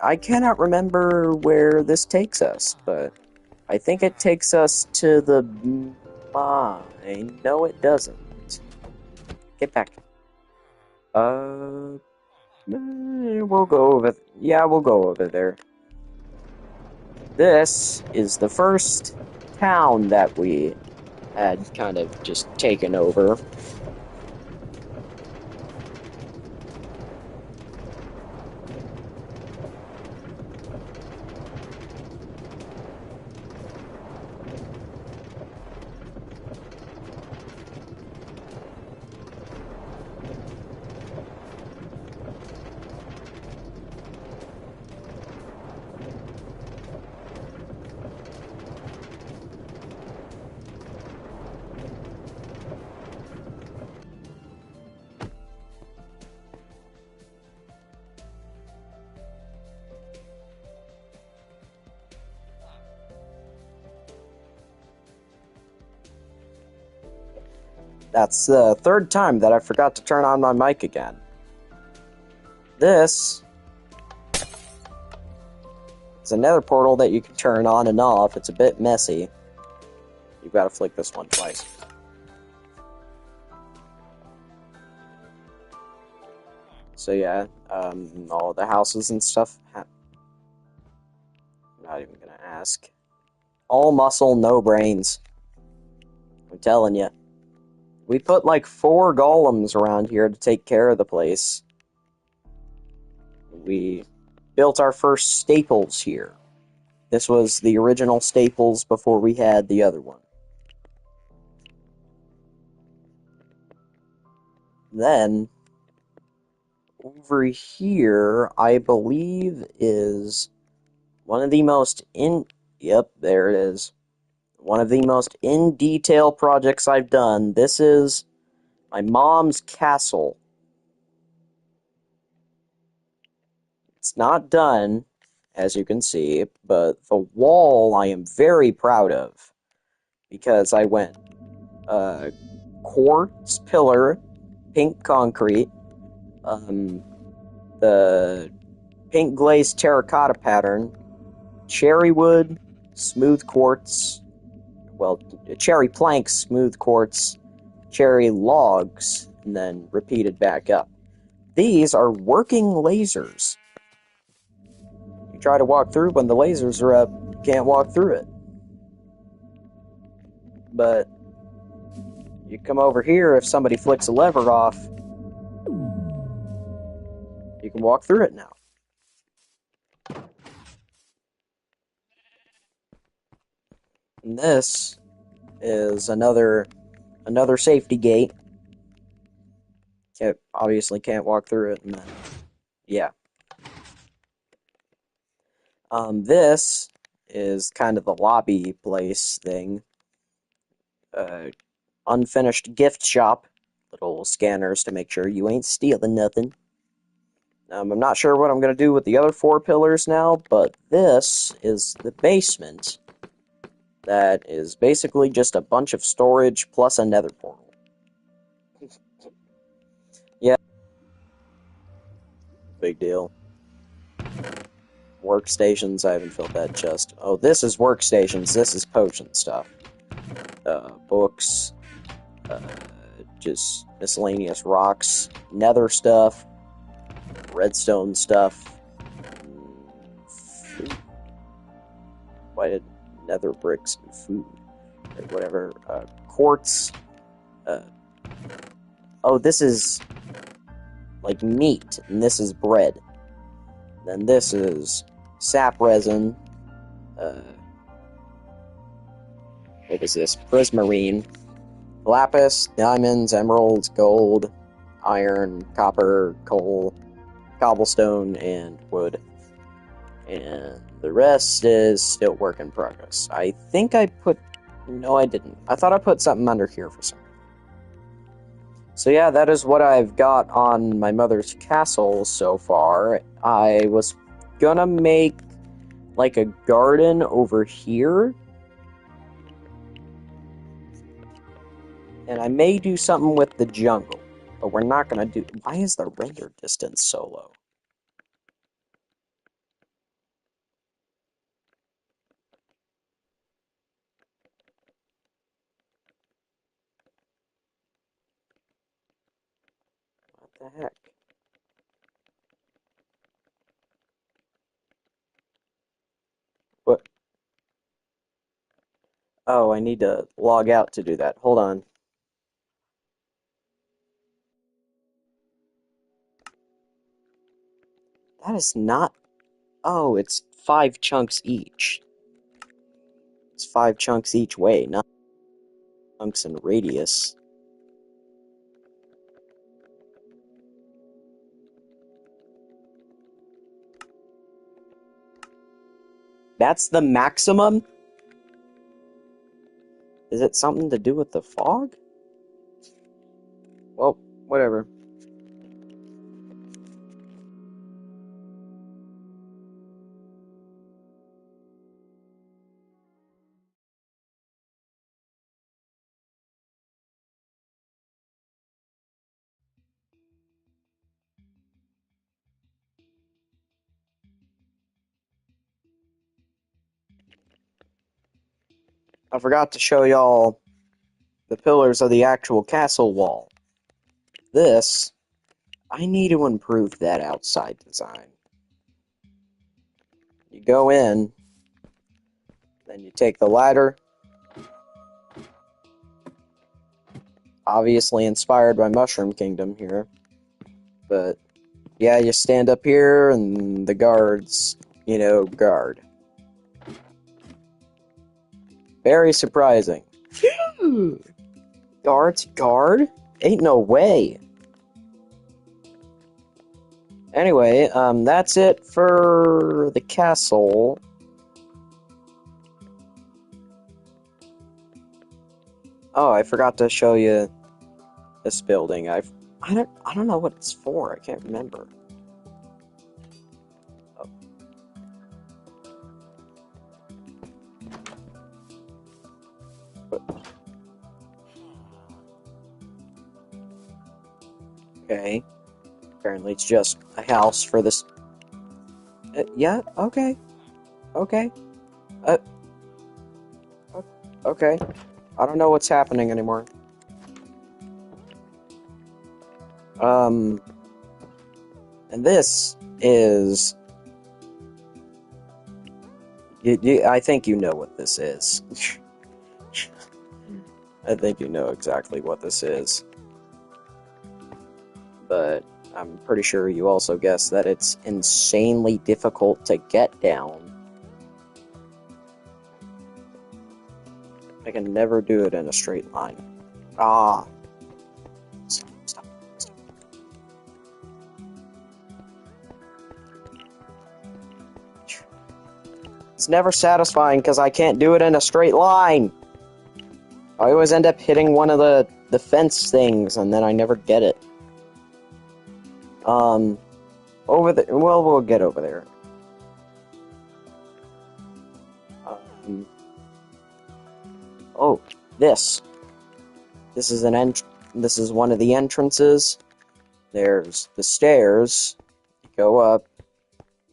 I cannot remember where this takes us, but I think it takes us to the mine. No, it doesn't. Get back. We'll go over... Yeah, we'll go over there. This is the first town that we had kind of just taken over. That's the third time that I forgot to turn on my mic again. This is another portal that you can turn on and off. It's a bit messy. You've got to flick this one twice. So yeah, all the houses and stuff. I'm not even gonna ask. All muscle, no brains. I'm telling you. We put like 4 golems around here to take care of the place. We built our first staples here. This was the original staples before we had the other one. Then, over here, I believe is one of the most Yep, there it is. One of the most in-detail projects I've done. This is my mom's castle. It's not done, as you can see, but the wall I am very proud of. Because I went quartz pillar, pink concrete, the pink glazed terracotta pattern, cherry wood, smooth quartz, well, cherry planks, smooth quartz, cherry logs, and then repeated back up. These are working lasers. You try to walk through when the lasers are up, you can't walk through it. But you come over here, if somebody flicks a lever off, you can walk through it now. And this is another safety gate. Obviously can't walk through it, and then, yeah. This is kind of the lobby place thing. Unfinished gift shop. Little scanners to make sure you ain't stealing nothing. I'm not sure what I'm going to do with the other 4 pillars now, but this is the basement. That is basically just a bunch of storage plus a nether portal. Yeah. Big deal. Workstations, I haven't filled that chest. Oh, this is workstations, this is potion stuff. Books, just miscellaneous rocks, nether stuff, redstone stuff, food. Why did nether bricks and food? Or whatever, quartz, oh, this is like meat, and this is bread. Then this is sap resin, what is this? Prismarine, lapis, diamonds, emeralds, gold, iron, copper, coal, cobblestone, and wood. And the rest is still work in progress. I think I put... No, I didn't. I thought I put something under here for some reason. So yeah, that is what I've got on my mother's castle so far. I was gonna make like a garden over here. And I may do something with the jungle, but we're not gonna do... Why is the render distance so low? What the heck? What? Oh, I need to log out to do that. Hold on. That is not... Oh, it's 5 chunks each. It's 5 chunks each way, not chunks in radius. That's the maximum? Is it something to do with the fog? Well, whatever. I forgot to show y'all the pillars of the actual castle wall. This, I need to improve that outside design. You go in, then you take the ladder, obviously inspired by Mushroom Kingdom here, but yeah, you stand up here and the guards, guard. Very surprising. Guards guard? Ain't no way. Anyway, that's it for the castle. Oh, I forgot to show you this building. I don't know what it's for. I can't remember. Oh. Okay. Apparently it's just a house for this... yeah, okay. Okay. Okay. I don't know what's happening anymore. And this is I think you know what this is. I think you know exactly what this is. But I'm pretty sure you also guessed that it's insanely difficult to get down. I can never do it in a straight line. Ah. Stop, stop, stop. It's never satisfying because I can't do it in a straight line. I always end up hitting one of the fence things, and then I never get it. Over there. Well, we'll get over there. Oh, this. This is This is one of the entrances. There's the stairs. You go up,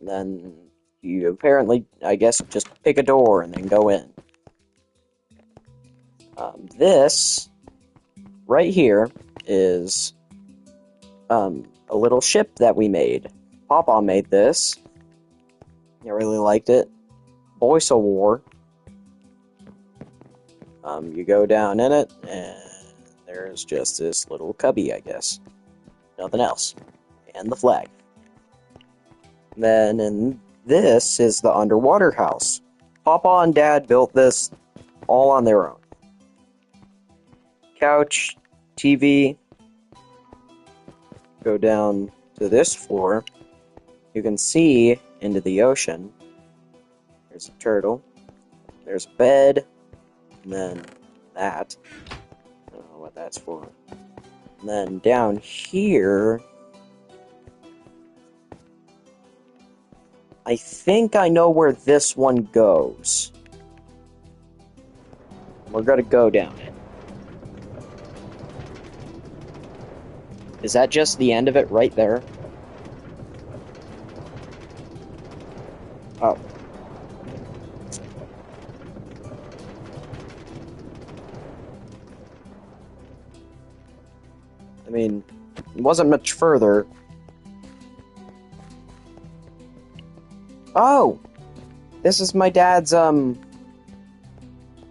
and then you apparently, I guess, just pick a door and then go in. This right here is a little ship that we made. Papa made this. I really liked it. Voice of War. You go down in it, and there's just this little cubby, I guess. Nothing else. And the flag. Then, and this is the underwater house. Papa and Dad built this all on their own. Couch, TV. Go down to this floor. You can see into the ocean. There's a turtle. There's a bed. And then that. I don't know what that's for. And then down here, I think I know where this one goes. We're gonna go down it. Is that just the end of it right there? Oh. I mean, it wasn't much further. Oh! This is my dad's,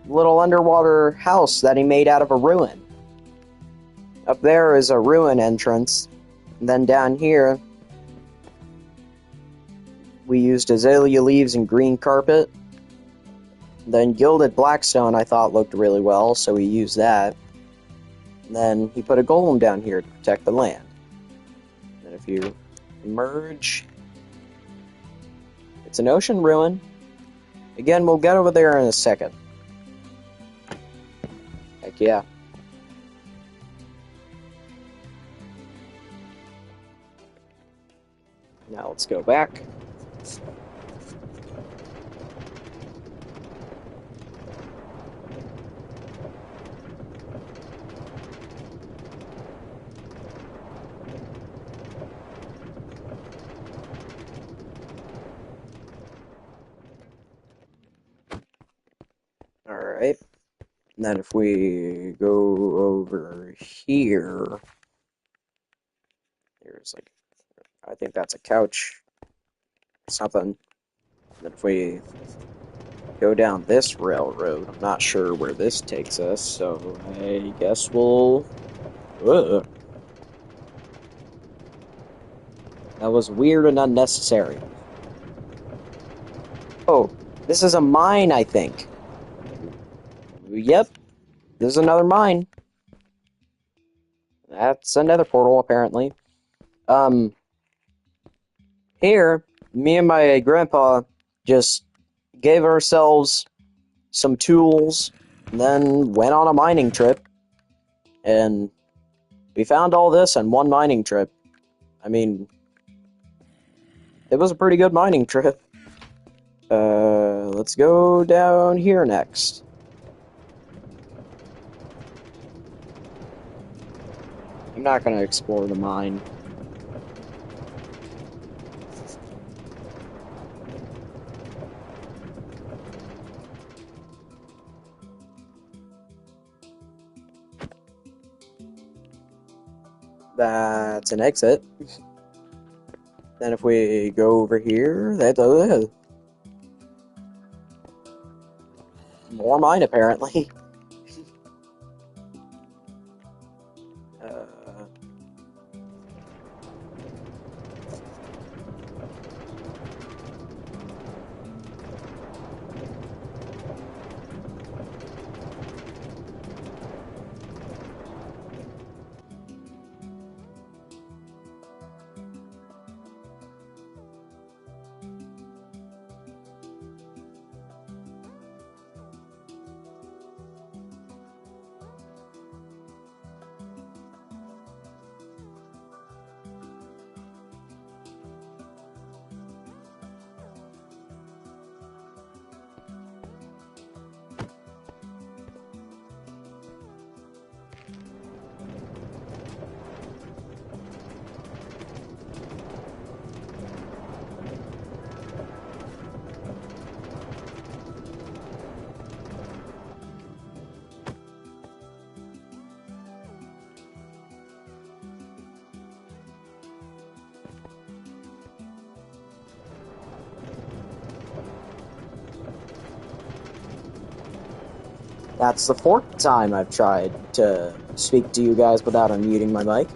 little underwater house that he made out of a ruin. Up there is a ruin entrance. And then down here, we used azalea leaves and green carpet. Then gilded blackstone I thought looked really well, so we used that. And then he put a golem down here to protect the land. And if you emerge, it's an ocean ruin. Again, we'll get over there in a second. Heck yeah. Now let's go back. Alright. And then if we go over here, there's like, I think that's a couch, something. And then if we go down this railroad, I'm not sure where this takes us, so I guess we'll... Ugh. That was weird and unnecessary. Oh, this is a mine, I think. Yep, there's another mine. That's another portal, apparently. Here, me and my grandpa just gave ourselves some tools, and then went on a mining trip, and we found all this in one mining trip. I mean, it was a pretty good mining trip. Let's go down here next. I'm not gonna explore the mine. That's an exit. Then if we go over here, that's... More mine, apparently. uh, that's the fourth time I've tried to speak to you guys without unmuting my mic.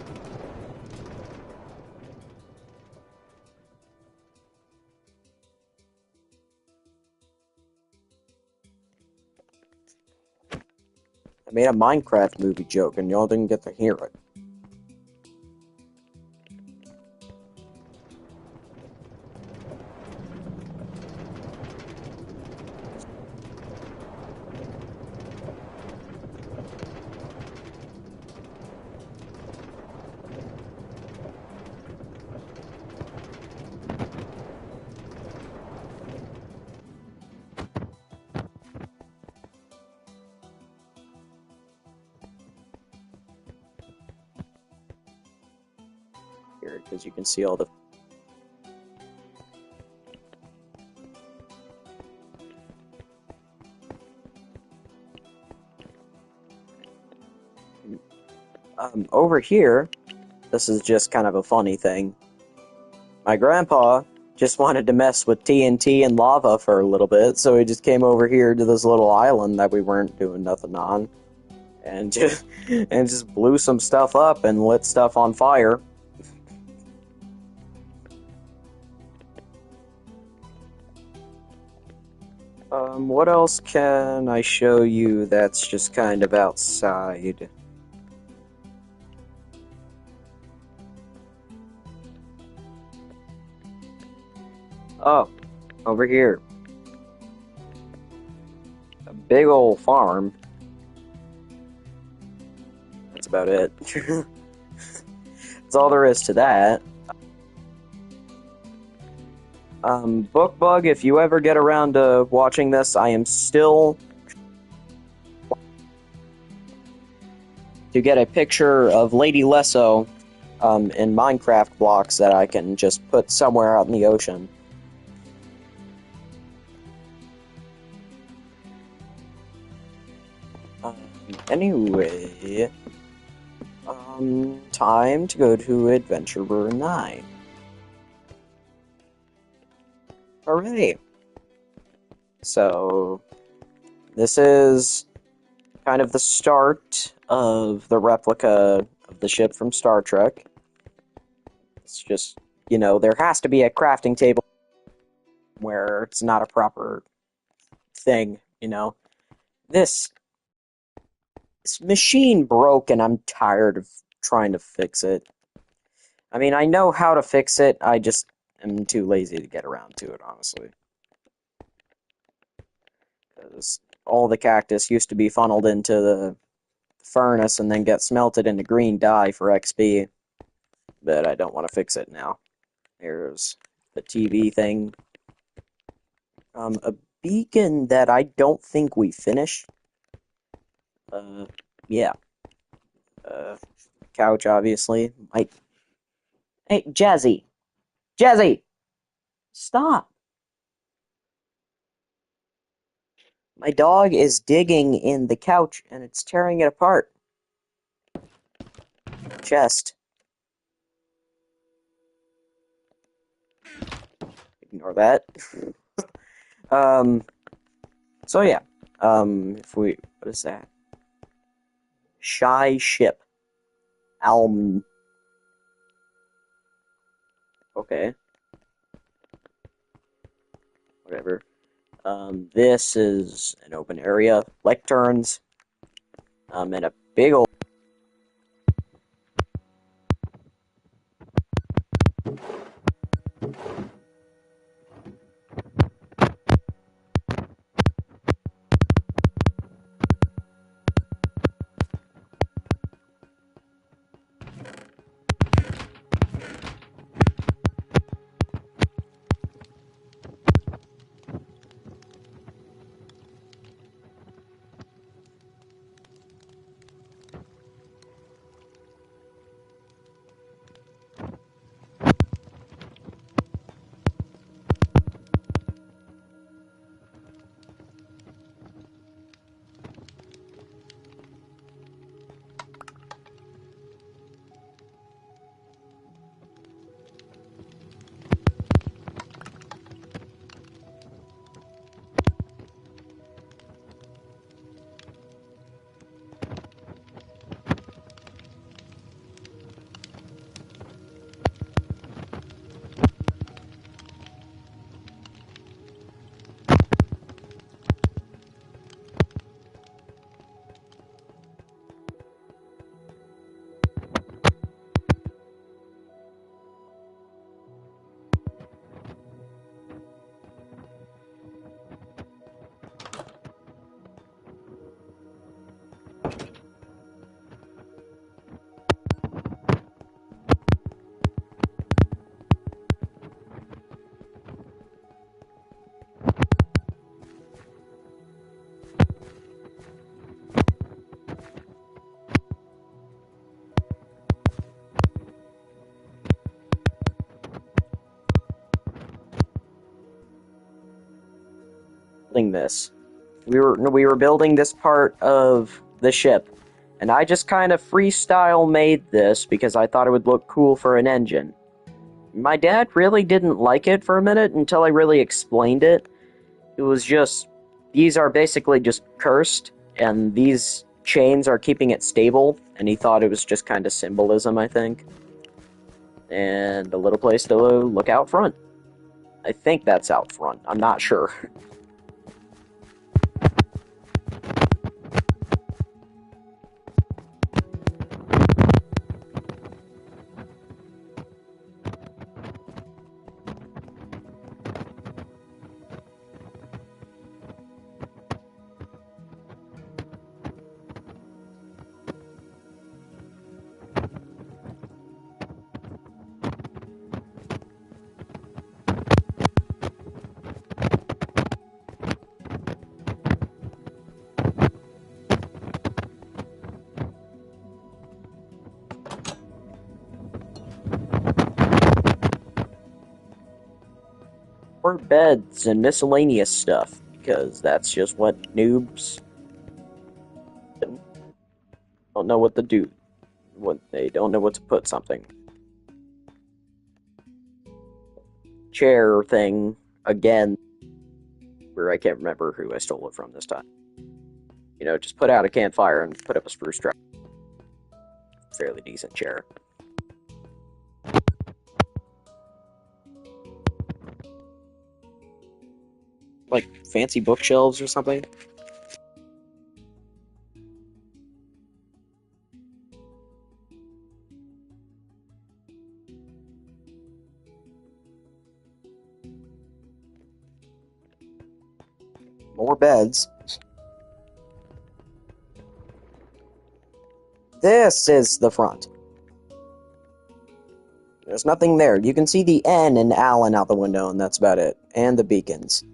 I made a Minecraft movie joke and y'all didn't get to hear it. Here, because you can see all the... over here, this is just kind of a funny thing. My grandpa just wanted to mess with TNT and lava for a little bit, so he just came over here to this little island that we weren't doing nothing on, and just blew some stuff up and lit stuff on fire. What else can I show you that's just kind of outside? Oh, over here. A big old farm. That's about it. That's all there is to that. Bookbug, if you ever get around to watching this, I am still to get a picture of Lady Lesso in Minecraft blocks that I can just put somewhere out in the ocean. Anyway, time to go to Adventurer 9. Hooray! So, this is kind of the start of the replica of the ship from Star Trek. It's just, you know, there has to be a crafting table where it's not a proper thing, you know. This machine broke and I'm tired of trying to fix it. I mean, I know how to fix it, I just am too lazy to get around to it, honestly. Because all the cactus used to be funneled into the furnace and then get smelted into green dye for XP. But I don't want to fix it now. There's the TV thing. A beacon that I don't think we finished. Yeah. Couch, obviously. Hey, Jazzy! Jazzy! Stop! My dog is digging in the couch and it's tearing it apart. Chest. Ignore that. So yeah. What is that? Shy ship. Okay. Whatever. This is an open area. Lecterns. And a big old... building this. We were building this part of the ship, and I just kind of freestyle made this because I thought it would look cool for an engine. My dad really didn't like it for a minute until I really explained it. It was just, these are basically just cursed, and these chains are keeping it stable, and he thought it was just kind of symbolism, I think. And a little place to look out front. I think that's out front. I'm not sure. Or beds and miscellaneous stuff, because that's just what noobs don't know what to do. They don't know what to put something. Chair thing, again, where I can't remember who I stole it from this time. You know, just put out a campfire and put up a spruce trap. Fairly decent chair. Like fancy bookshelves or something. More beds. This is the front. There's nothing there. You can see the N in Allen out the window, and that's about it. And the beacons.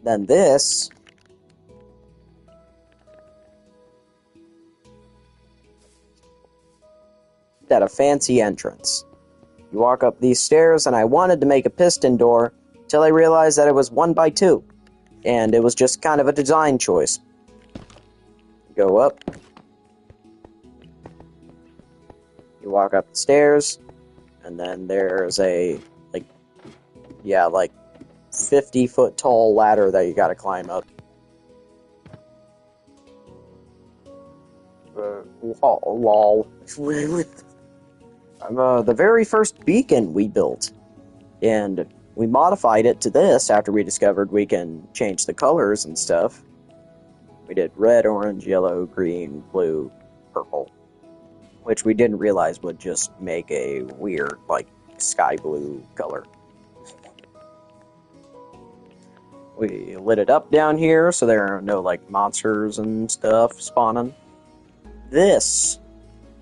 Then this had a fancy entrance. You walk up these stairs, and I wanted to make a piston door till I realized that it was 1x2, and it was just kind of a design choice. Go up. You walk up the stairs, and then there's a, like, 50-foot tall ladder that you gotta climb up. Lol. The very first beacon we built, and we modified it to this after we discovered we can change the colors and stuff. We did red, orange, yellow, green, blue, purple, which we didn't realize would just make a weird, like, sky blue color. We lit it up down here so there are no, like, monsters and stuff spawning. This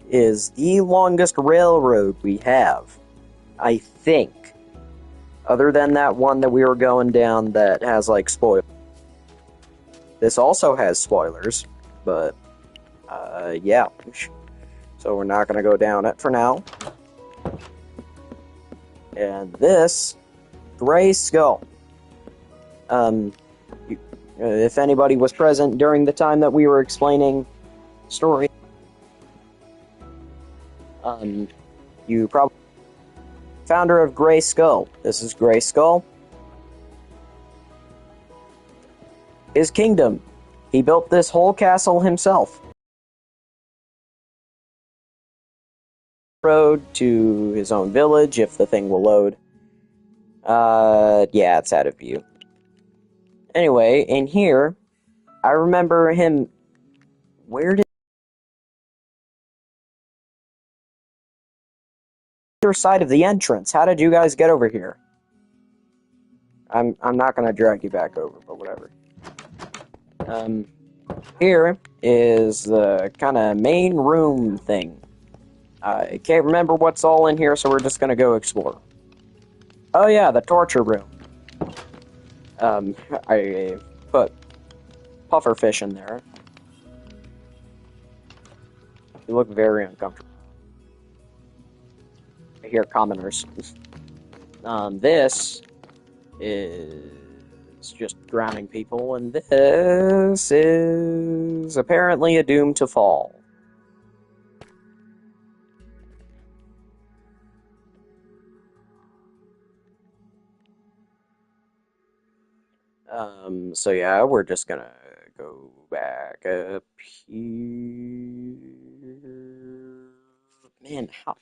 is the longest railroad we have, I think. Other than that one that we were going down that has, like, spoilers. This also has spoilers, but, yeah. So we're not going to go down it for now. And this, Gray Skull. If anybody was present during the time that we were explaining story, you probably... Founder of Gray Skull. This is Gray Skull. His kingdom. He built this whole castle himself. Road to his own village, if the thing will load. Yeah, it's out of view. Anyway, in here, I remember him... Where did... Other side of the entrance. How did you guys get over here? I'm not gonna drag you back over, but whatever. Here is the kind of main room thing. I can't remember what's all in here, so we're just gonna go explore. Oh yeah, the torture room. I put pufferfish in there. You look very uncomfortable. I hear commoners. This is just drowning people, and this is apparently a doom to fall. So yeah, we're just gonna go back up here. Man, how...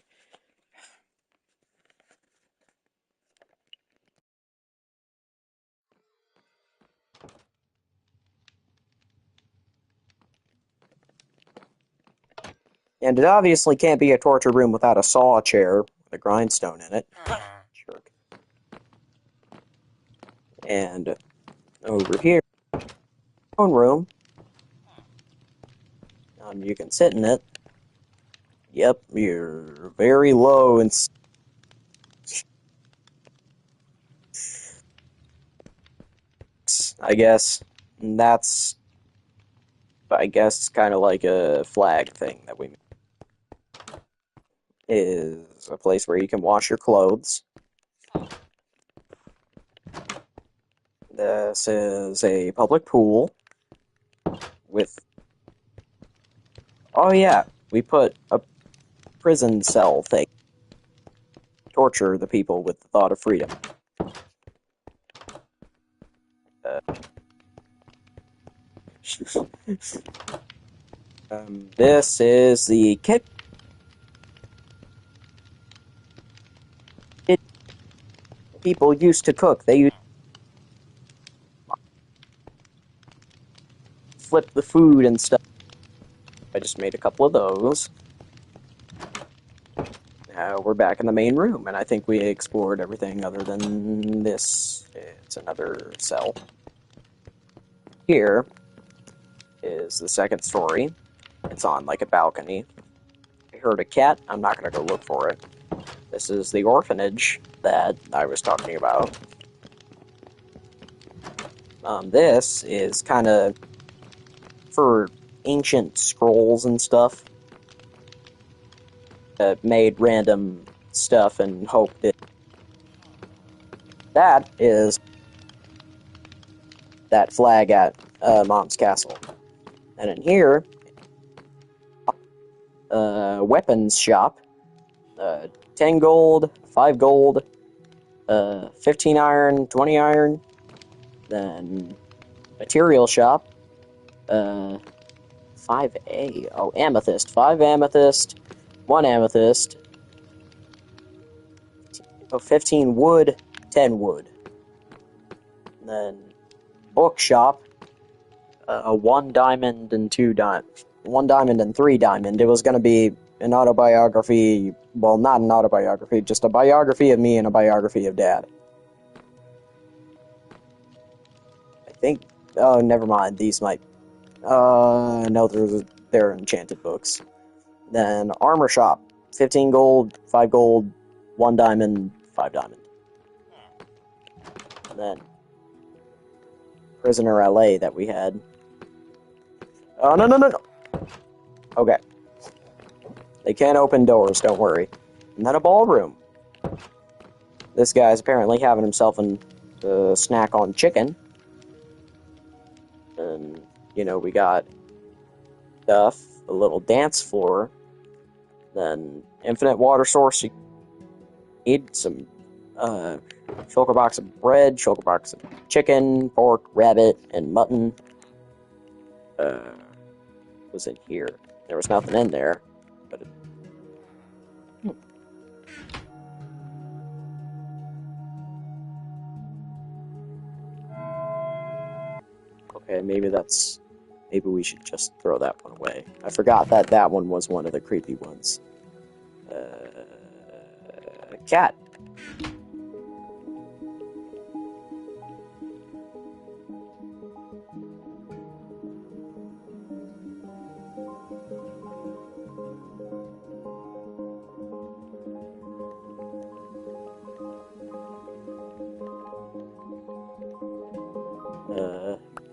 And it obviously can't be a torture room without a saw chair with a grindstone in it. Jerk. And over here, phone room. You can sit in it. Yep, you're very low and... I guess. And that's... I guess kind of like a flag thing that we... Is a place where you can wash your clothes. This is a public pool with... Oh yeah, we put a prison cell thing. Torture the people with the thought of freedom. This is the kit. People used to cook. They used to flip the food and stuff. I just made a couple of those. Now we're back in the main room, and I think we explored everything other than this. It's another cell. Here is the second story. It's on like a balcony. I heard a cat. I'm not going to go look for it. This is the orphanage that I was talking about. This is kind of for ancient scrolls and stuff. Made random stuff and hoped it. That is that flag at Mom's castle. And in here, weapons shop. 10 gold, 5 gold, 15 iron, 20 iron, then material shop, 5A, oh, amethyst, 5 amethyst, 1 amethyst, 15 wood, 10 wood, then bookshop, 1 diamond and 2 diamonds, 1 diamond and 3 diamond. It was going to be an autobiography, well, not an autobiography, just a biography of me and a biography of Dad. I think, oh, never mind, these might, no, they're enchanted books. Then armor shop, 15 gold, 5 gold, 1 diamond, 5 diamond. And then prisoner LA that we had. Oh, no. Okay. They can't open doors, don't worry. And then a ballroom. This guy's apparently having himself a snack on chicken. And, you know, we got stuff, a little dance floor, then infinite water source. You need some shulker box of bread, shulker box of chicken, pork, rabbit, and mutton. Was in here. There was nothing in there. But okay, maybe we should just throw that one away. I forgot that one was one of the creepy ones. Cat.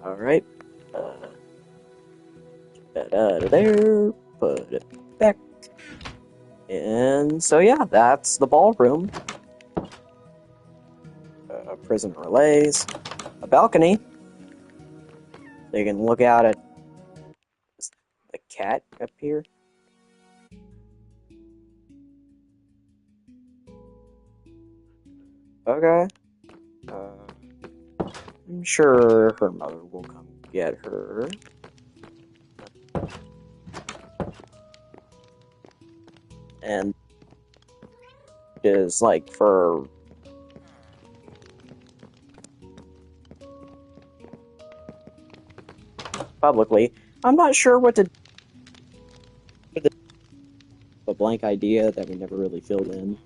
Alright. Get that out of there. Put it back. And so, yeah, that's the ballroom. Prison relays. A balcony. So you can look out at the cat up here. Okay. I'm sure her mother will come get her. And is like for publicly. I'm not sure what to do. A blank idea that we never really filled in.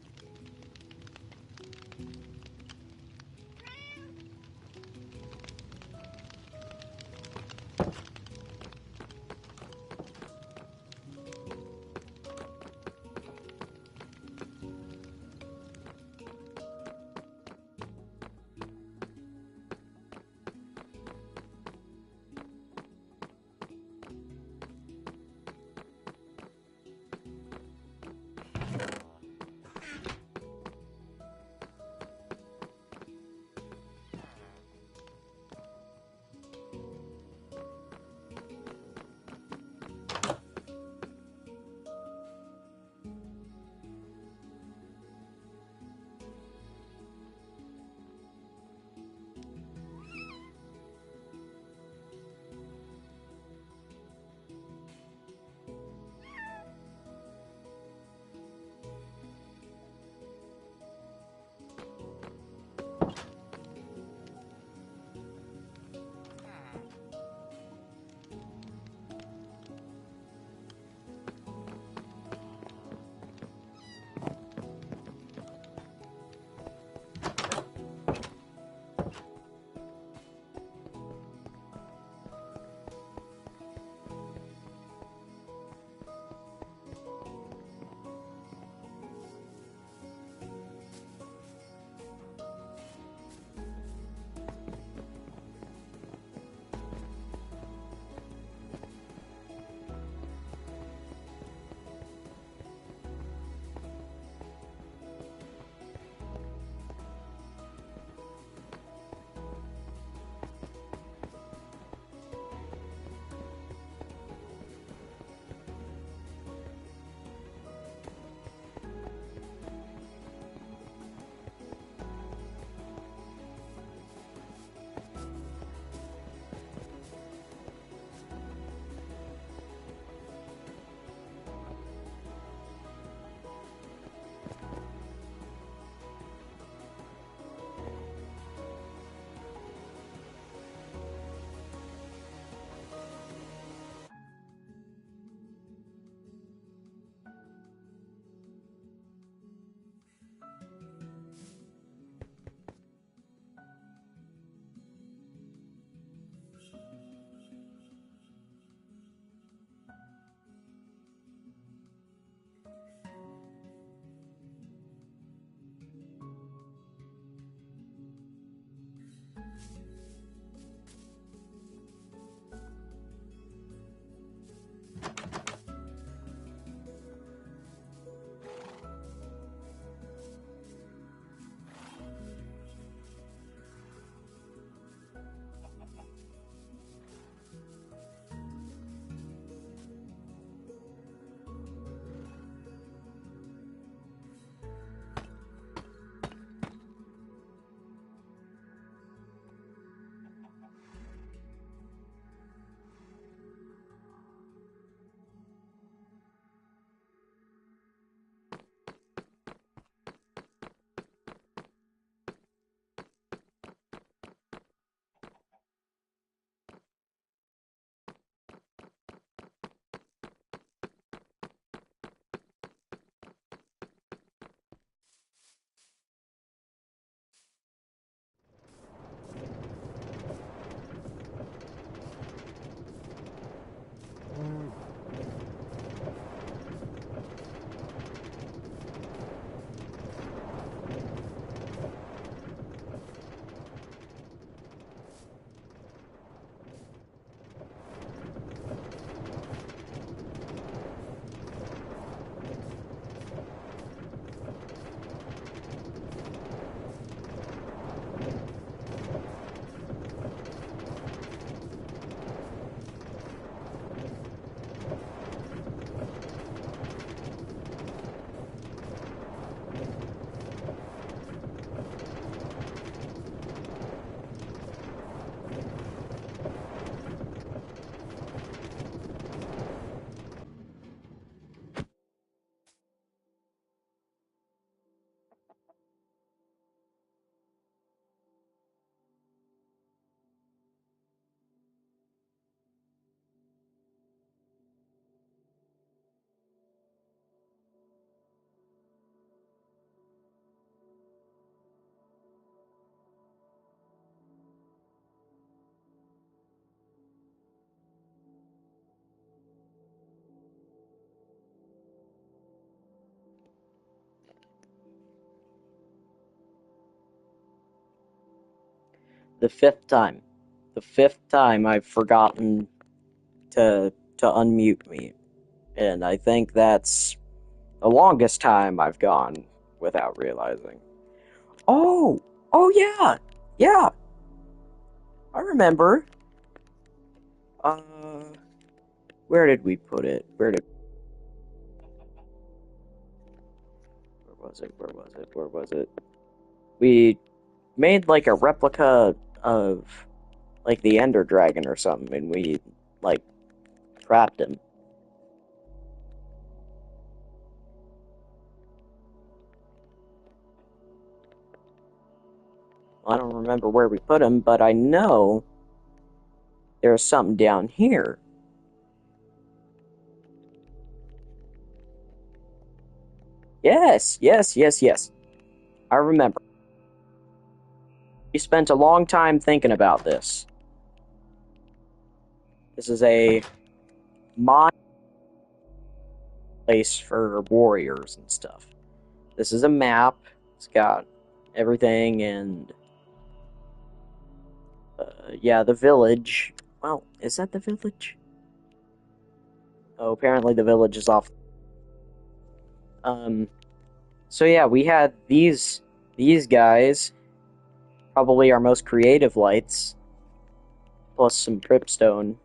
the fifth time. The fifth time I've forgotten to unmute me. And I think that's the longest time I've gone without realizing. Oh! Oh yeah! Yeah! I remember. Where did we put it? Where was it? Where was it? Where was it? We made like a replica of like the Ender Dragon or something, and we like trapped him. I don't remember where we put him, but I know there's something down here. Yes, yes, yes, yes. I remember. We spent a long time thinking about this. This is a mine place for warriors and stuff. This is a map. It's got everything and yeah, the village. Well, is that the village? Oh, apparently the village is off. So yeah, we had these guys, probably our most creative lights, plus some tripstone.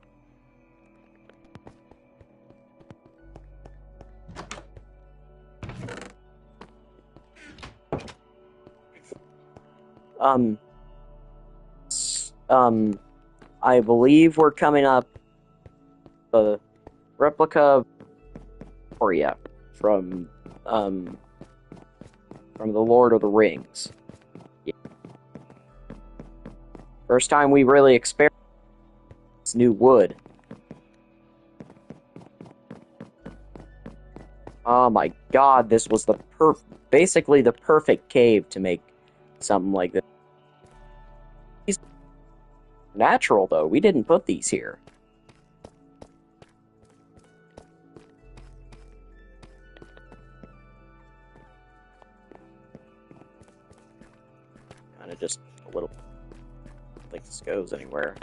I believe we're coming up the replica of Arya from the Lord of the Rings. Yeah. First time we really experienced new wood. Oh my god, this was the basically the perfect cave to make something like this. These natural though, we didn't put these here. Kinda just a little, I don't think this goes anywhere.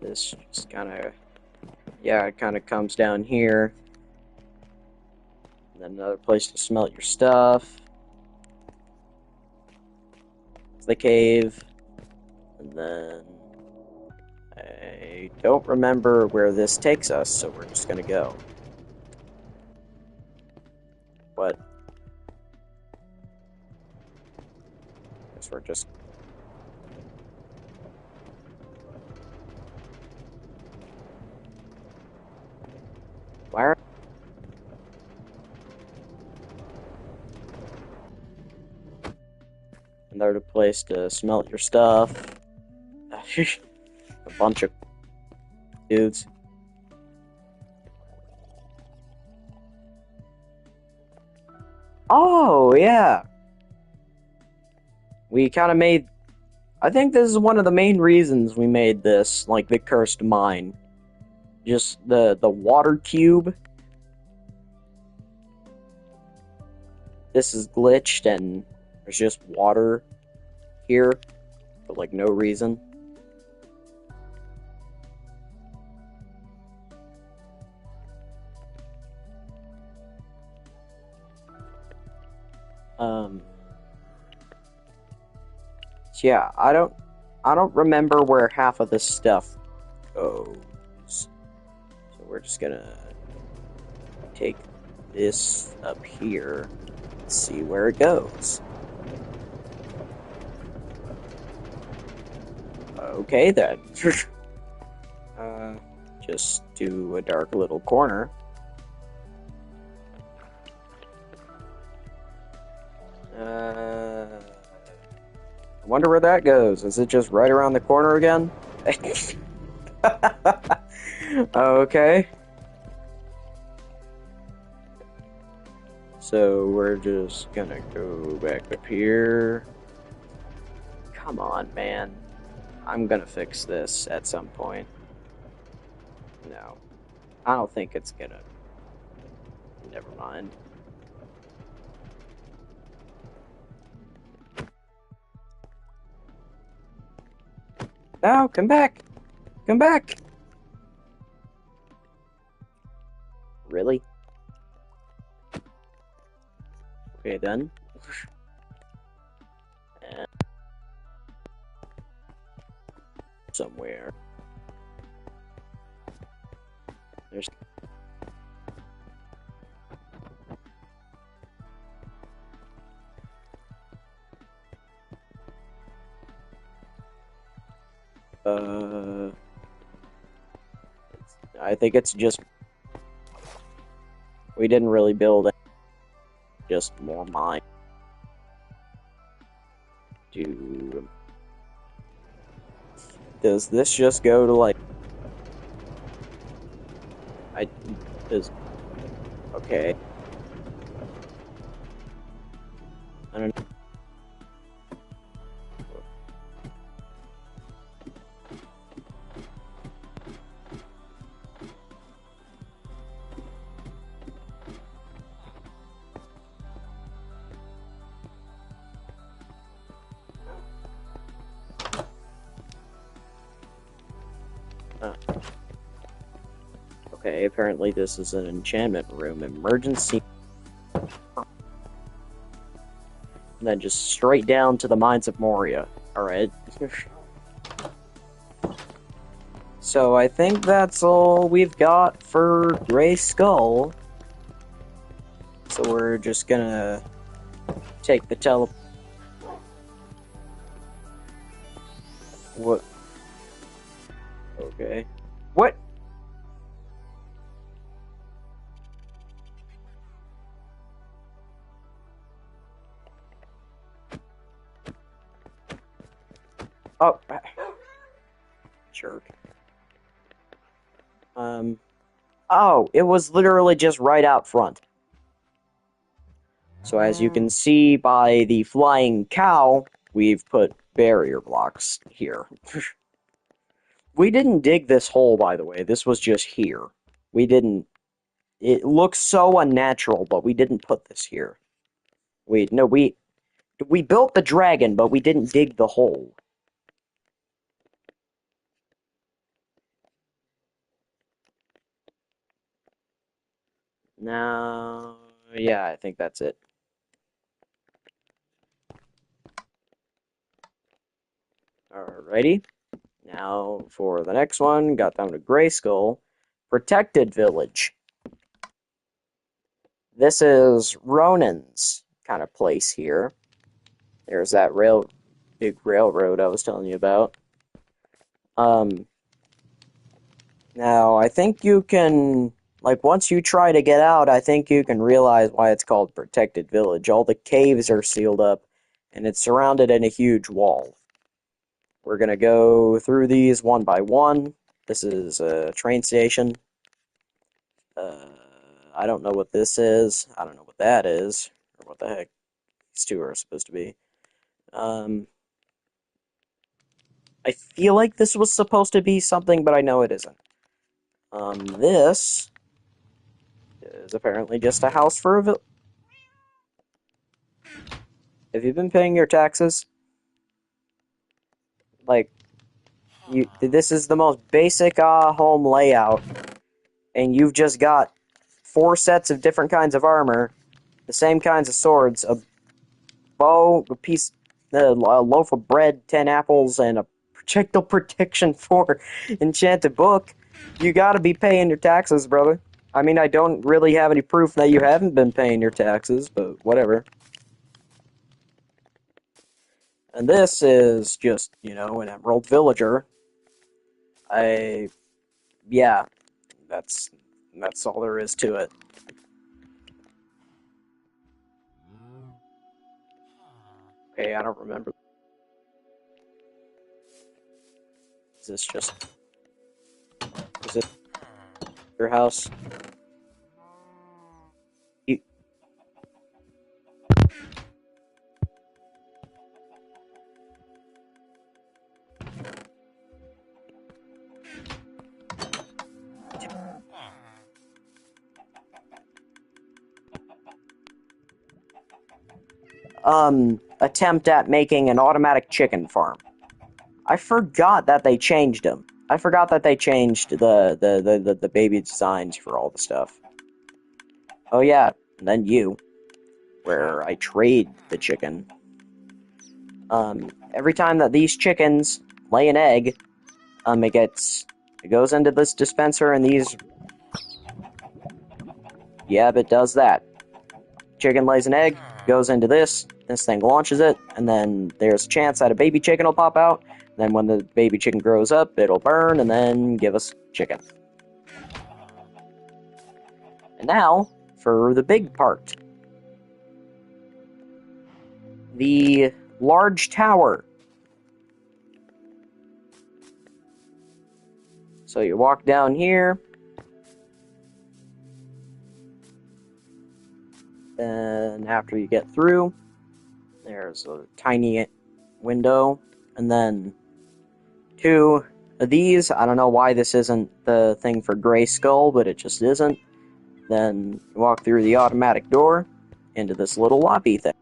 This just kinda, yeah, it kinda comes down here. And then another place to smelt your stuff. The cave. And then I don't remember where this takes us, so we're just gonna go. But guess we're just where? Another place to smelt your stuff. A bunch of dudes. Oh, yeah. We kind of made... I think this is one of the main reasons we made this, like, the cursed mine. Just the water cube. This is glitched and there's just water here for, like, no reason. So yeah, I don't remember where half of this stuff goes. So we're just gonna take this up here and see where it goes. Okay then. Just do a dark little corner. I wonder where that goes. Is it just right around the corner again? Okay. So we're just gonna go back up here. Come on, man. I'm gonna fix this at some point. No. I don't think it's gonna... Never mind. Ow, come back! Come back! Really? Okay, then. And somewhere. There's... I think it's just... We didn't really build it. Just more mine. Does this just go to, like... Okay. I don't know. Okay, apparently this is an enchantment room. Emergency. And then just straight down to the Mines of Moria. Alright. So I think that's all we've got for Gray Skull. So we're just gonna take the What? Okay. What? Oh. Jerk. Oh, it was literally just right out front. So as you can see by the flying cow, we've put barrier blocks here. We didn't dig this hole, by the way. This was just here. We didn't... It looks so unnatural, but we didn't put this here. We built the dragon, but we didn't dig the hole. Now... Yeah, I think that's it. Alrighty. Now, for the next one, got down to Gray Skull. Protected Village. This is Ronan's kind of place here. There's that big railroad I was telling you about. Now, I think you can, like, once you try to get out, I think you can realize why it's called Protected Village. All the caves are sealed up, and it's surrounded in a huge wall. We're gonna go through these one by one. This is a train station. I don't know what this is. I don't know what that is. Or what the heck these two are supposed to be. I feel like this was supposed to be something, but I know it isn't. This is apparently just a house for a village. Have you been paying your taxes? Like, this is the most basic home layout, and you've just got 4 sets of different kinds of armor, the same kinds of swords, a bow, a loaf of bread, 10 apples, and a projectile protection 4 enchanted book. You gotta be paying your taxes, brother. I mean, I don't really have any proof that you haven't been paying your taxes, but whatever. And this is just, an Emerald Villager. Yeah, that's all there is to it. Okay, I don't remember. Is it your house? Attempt at making an automatic chicken farm. I forgot that they changed them. I forgot that they changed the baby designs for all the stuff. Oh yeah, and then you, where I trade the chicken. Every time that these chickens lay an egg, it goes into this dispenser, and yep, it does that. Chicken lays an egg, goes into this thing launches it, and then there's a chance that a baby chicken will pop out. Then when the baby chicken grows up, it'll burn, and then give us chicken. And now, for the big part. The large tower. So you walk down here, and after you get through, there's a tiny window, and then two of these. I don't know why this isn't the thing for Gray Skull, but it just isn't. Then you walk through the automatic door into this little lobby thing.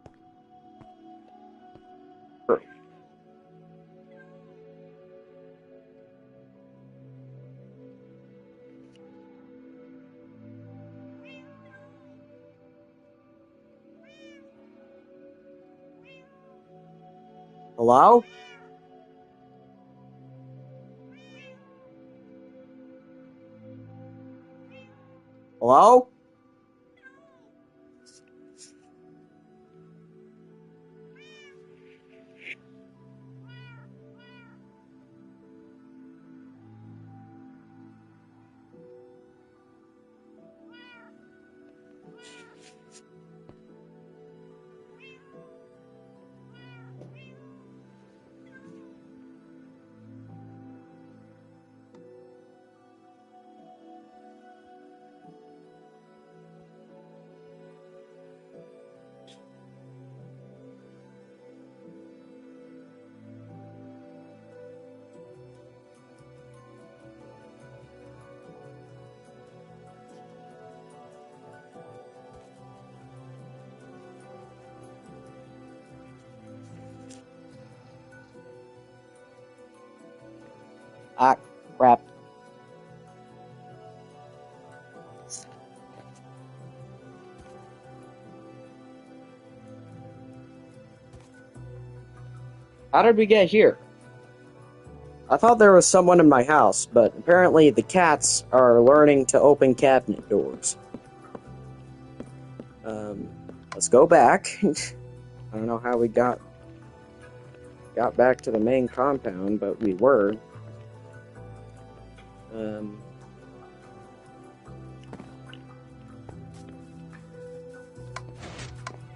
Hello? Hello? Ah, crap. How did we get here? I thought there was someone in my house, but apparently the cats are learning to open cabinet doors. Let's go back. I don't know how we got back to the main compound, but we were.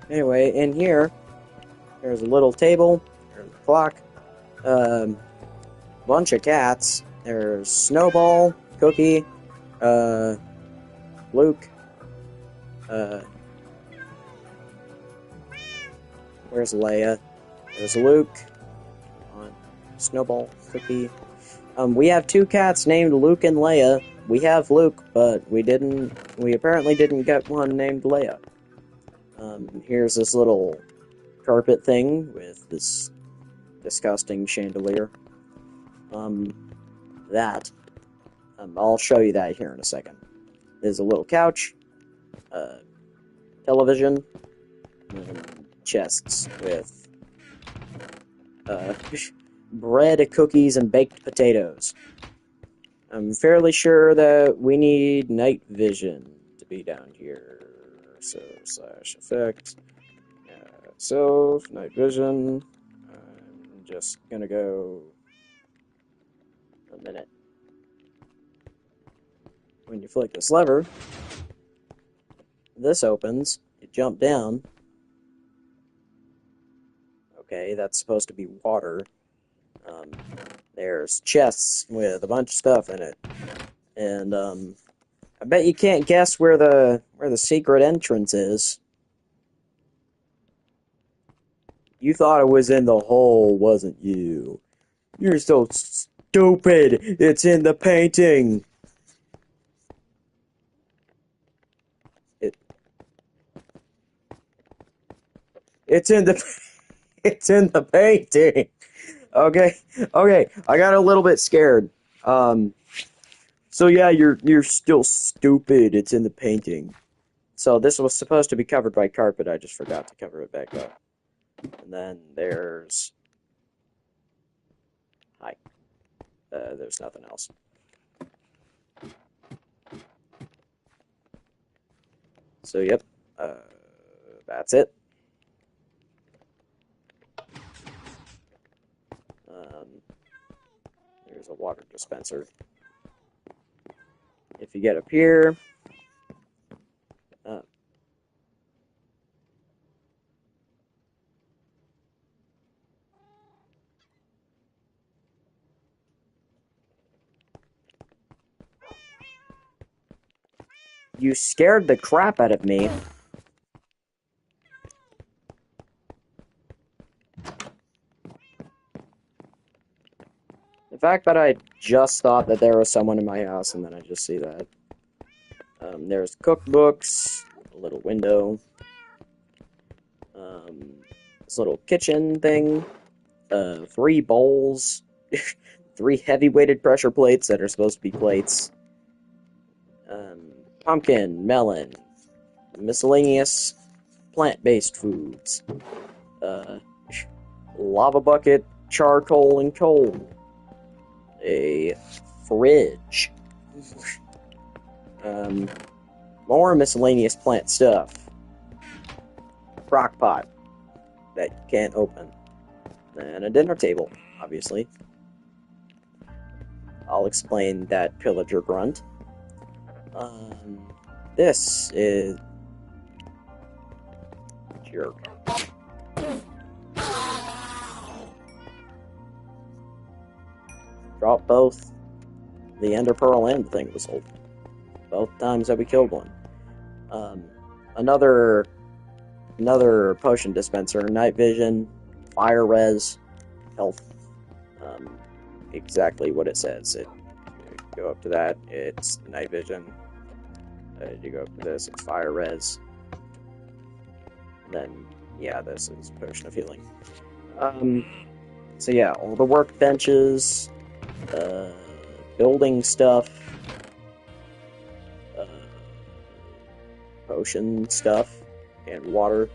Anyway, in here, there's a little table, there's a clock, bunch of cats. There's Snowball, Cookie, Luke, where's Leia? There's Luke, Snowball, Cookie. We have two cats named Luke and Leia. We have Luke, but we apparently didn't get one named Leia. Here's this little carpet thing with this disgusting chandelier. I'll show you that here in a second. There's a little couch, television, and chests with bread, cookies, and baked potatoes. I'm fairly sure that we need night vision to be down here. So, /effects. So, night vision. I'm just gonna go a minute. When you flick this lever, this opens. You jump down. Okay, that's supposed to be water. There's chests with a bunch of stuff in it. And, I bet you can't guess where the secret entrance is. You thought it was in the hole, wasn't you? You're so stupid! It's in the painting! It's in the... It's in the painting! Okay, okay, I got a little bit scared. So yeah, you're still stupid. It's in the painting. So this was supposed to be covered by carpet. I just forgot to cover it back up. And then there's hi. There's nothing else. So yep, that's it. Um, there's a water dispenser. If you get up here, uh, you scared the crap out of me. The fact that I just thought that there was someone in my house and then I just see that. There's cookbooks, a little window, this little kitchen thing, 3 bowls, 3 heavy-weighted pressure plates that are supposed to be plates, pumpkin, melon, miscellaneous plant-based foods, uh, lava bucket, charcoal, and coal, a fridge, more miscellaneous plant stuff, crock pot that you can't open, and a dinner table, obviously. I'll explain that pillager grunt. This is jerk. Drop both the ender pearl and the thing of the soul. Both times that we killed one. Another potion dispenser, night vision, fire res, health. Exactly what it says. Go up to that, it's night vision. You go up to this, it's fire res. Then, yeah, this is potion of healing. So yeah, all the workbenches, building stuff, potion stuff, and water.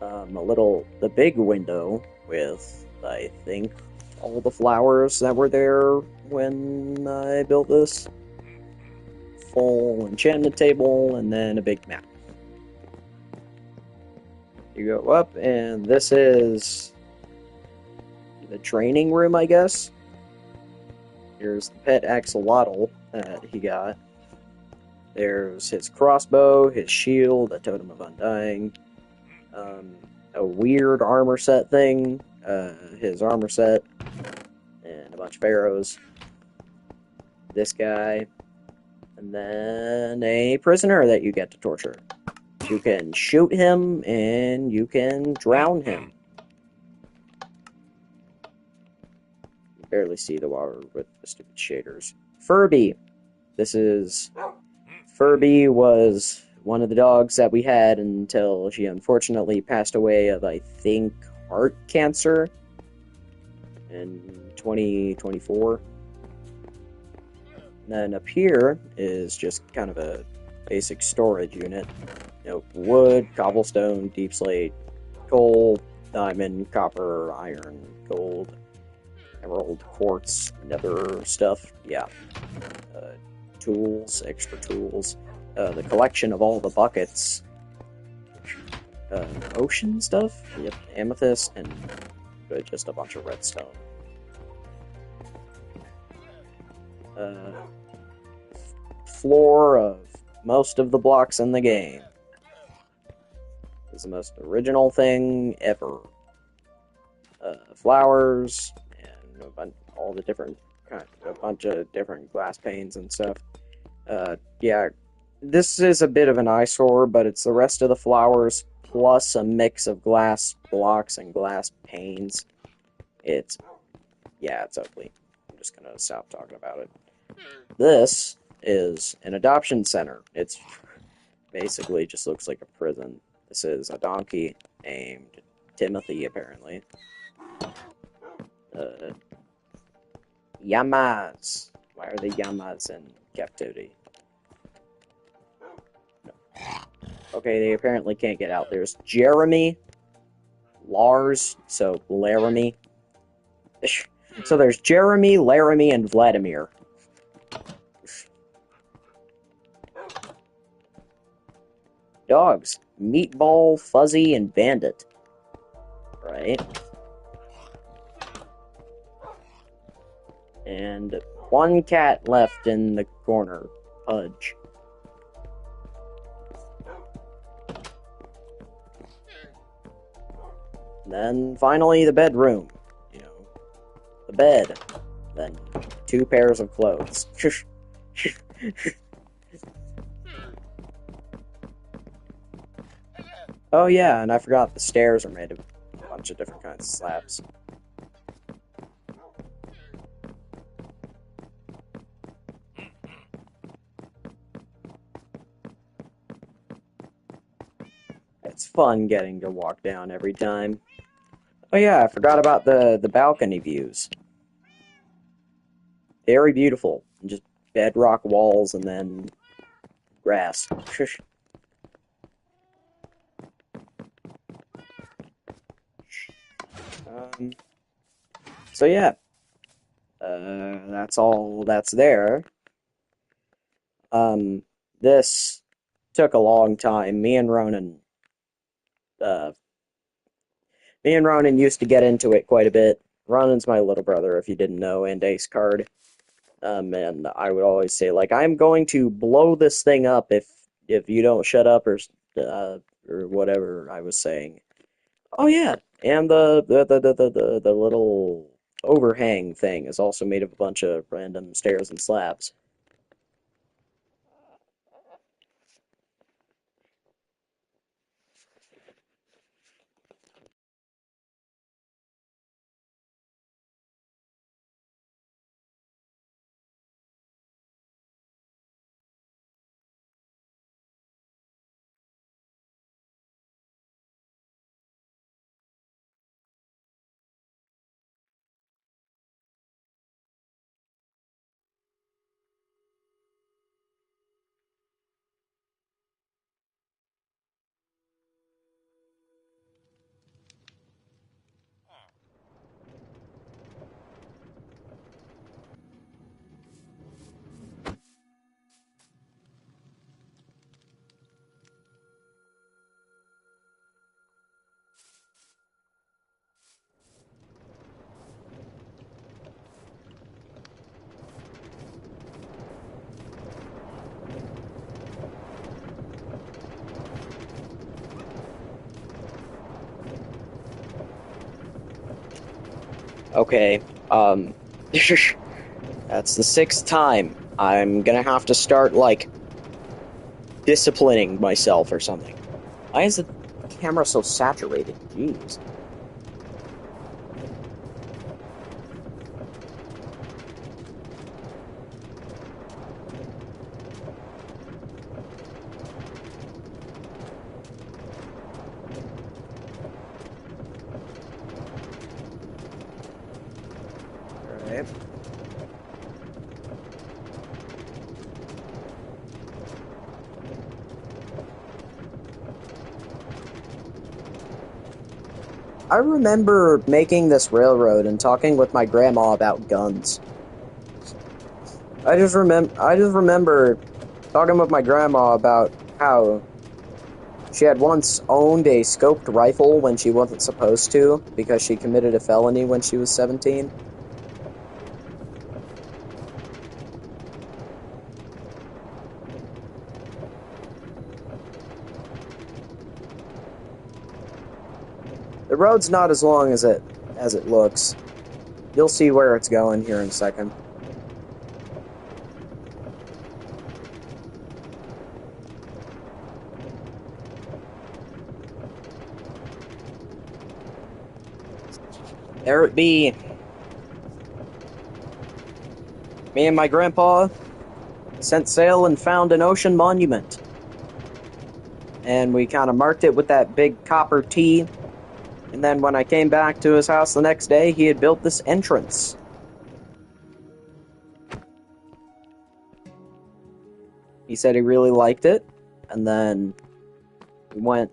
The big window with, I think, all the flowers that were there when I built this. Full enchantment table, and then a big map. You go up, and this is the training room, I guess. Here's the pet axolotl that he got. There's his crossbow, his shield, a totem of undying, a weird armor set thing, his armor set, and a bunch of arrows. This guy, and then a prisoner that you get to torture. You can shoot him, and you can drown him. You barely see the water with the stupid shaders. Furby. Furby was one of the dogs that we had until she unfortunately passed away of, I think, heart cancer in 2024. And then up here is just kind of a basic storage unit. You know, wood, cobblestone, deep slate, coal, diamond, copper, iron, gold, emerald, quartz, nether stuff. Yeah. Tools, extra tools. The collection of all the buckets. Ocean stuff. Yep, amethyst, and just a bunch of redstone. Floor of most of the blocks in the game. It's the most original thing ever. Flowers and all the different a bunch of different glass panes and stuff. Yeah, this is a bit of an eyesore, but it's the rest of the flowers plus a mix of glass blocks and glass panes. It's ugly. I'm just gonna stop talking about it. This is an adoption center. It's basically just looks like a prison. This is a donkey named Timothy, apparently. Llamas. Why are they llamas in captivity? Okay, they apparently can't get out. There's Jeremy, Lars, so Laramie. So there's Jeremy, Laramie, and Vladimir. Dogs. Meatball, Fuzzy, and Bandit. Right. And one cat left in the corner. Pudge. Then finally the bedroom. You know, the bed. Then 2 pairs of clothes. Oh yeah, and I forgot the stairs are made of a bunch of different kinds of slabs. It's fun getting to walk down every time. Oh yeah, I forgot about the balcony views. Very beautiful. Just bedrock walls and then grass. So yeah, that's all that's there. This took a long time. Uh, me and Ronan used to get into it quite a bit. Ronan's my little brother, if you didn't know, and Ace Card. And I would always say, like, I'm going to blow this thing up if you don't shut up or whatever I was saying. Oh yeah, and the little overhang thing is also made of a bunch of random stairs and slabs. Okay, that's the 6th time. I'm gonna have to start, like, disciplining myself or something. Why is the camera so saturated? Jeez. Alright. I remember making this railroad and talking with my grandma about guns. I just remember talking with my grandma about how she had once owned a scoped rifle when she wasn't supposed to because she committed a felony when she was 17. The road's not as long as it looks. You'll see where it's going here in a second. There it be. Me and my grandpa set sail and found an ocean monument. And we kind of marked it with that big copper T. And then when I came back to his house the next day, he had built this entrance. He said he really liked it, and then he went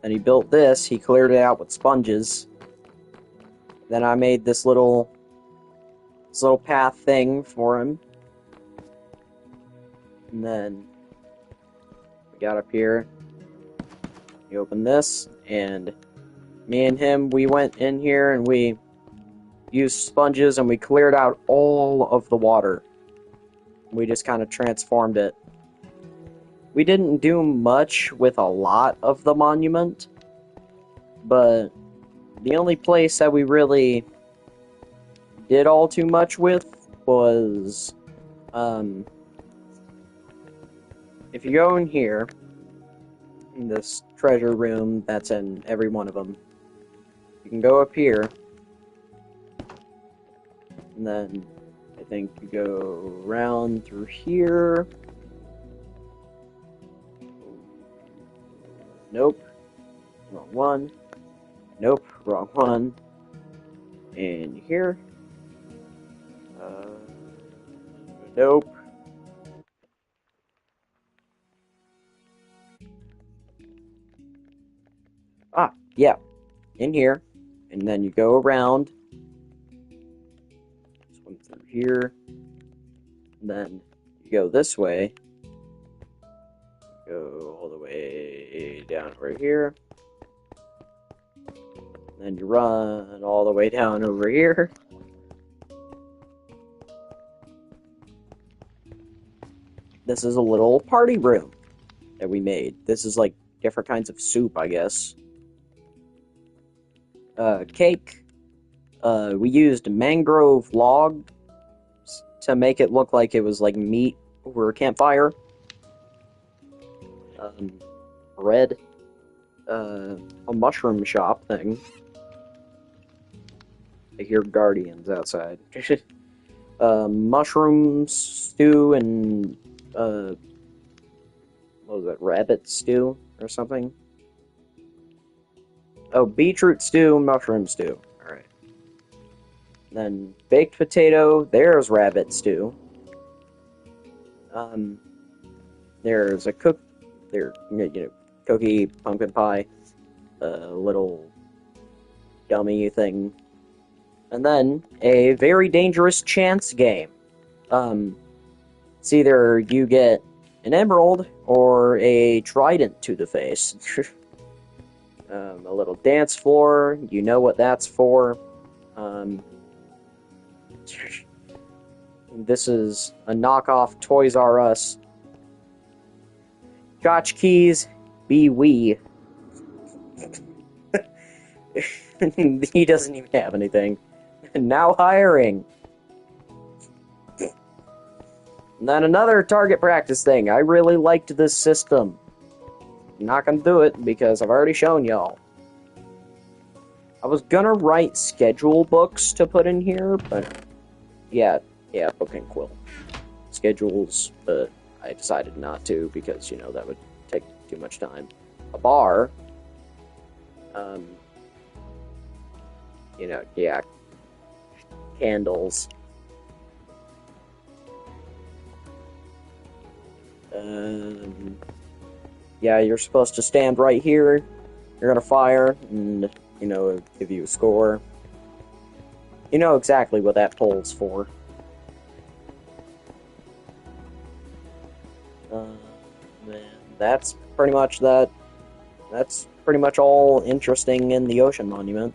and he built this. He cleared it out with sponges. Then I made this little path thing for him. And then we got up here. He opened this, and me and him, we went in here and we used sponges and we cleared out all of the water. We just kind of transformed it. We didn't do much with a lot of the monument, but the only place that we really did all too much with was, if you go in here, in this treasure room that's in every one of them, you can go up here, and then I think you go around through here. Nope. Wrong one. Nope. Wrong one. And here. Nope. Ah, yeah. In here. And then you go around. Swim through here. And then you go this way. Go all the way down over here. Then you run all the way down over here. This is a little party room that we made. This is like different kinds of soup, I guess. Cake. We used mangrove logs to make it look like it was like meat over a campfire. Bread. A mushroom shop thing. I hear guardians outside. Mushroom stew and what was it, rabbit stew or something? Oh, beetroot stew, mushroom stew. Alright. Then baked potato, there's rabbit stew. There's a cookie, pumpkin pie, little dummy thing. And then a very dangerous chance game. It's either you get an emerald or a trident to the face. A little dance floor, you know what that's for. This is a knockoff Toys R Us. Tchotchkes, be we. He doesn't even have anything. Now hiring. And then another target practice thing. I really liked this system. I'm not gonna do it because I've already shown y'all. I was gonna write schedule books to put in here, but yeah, book and quill. Schedules, but I decided not to because, that would take too much time. A bar. Yeah. Candles. Yeah, you're supposed to stand right here. You're gonna fire, and, give you a score. You know exactly what that poll's for. Man, that's pretty much that. That's pretty much all interesting in the Ocean Monument.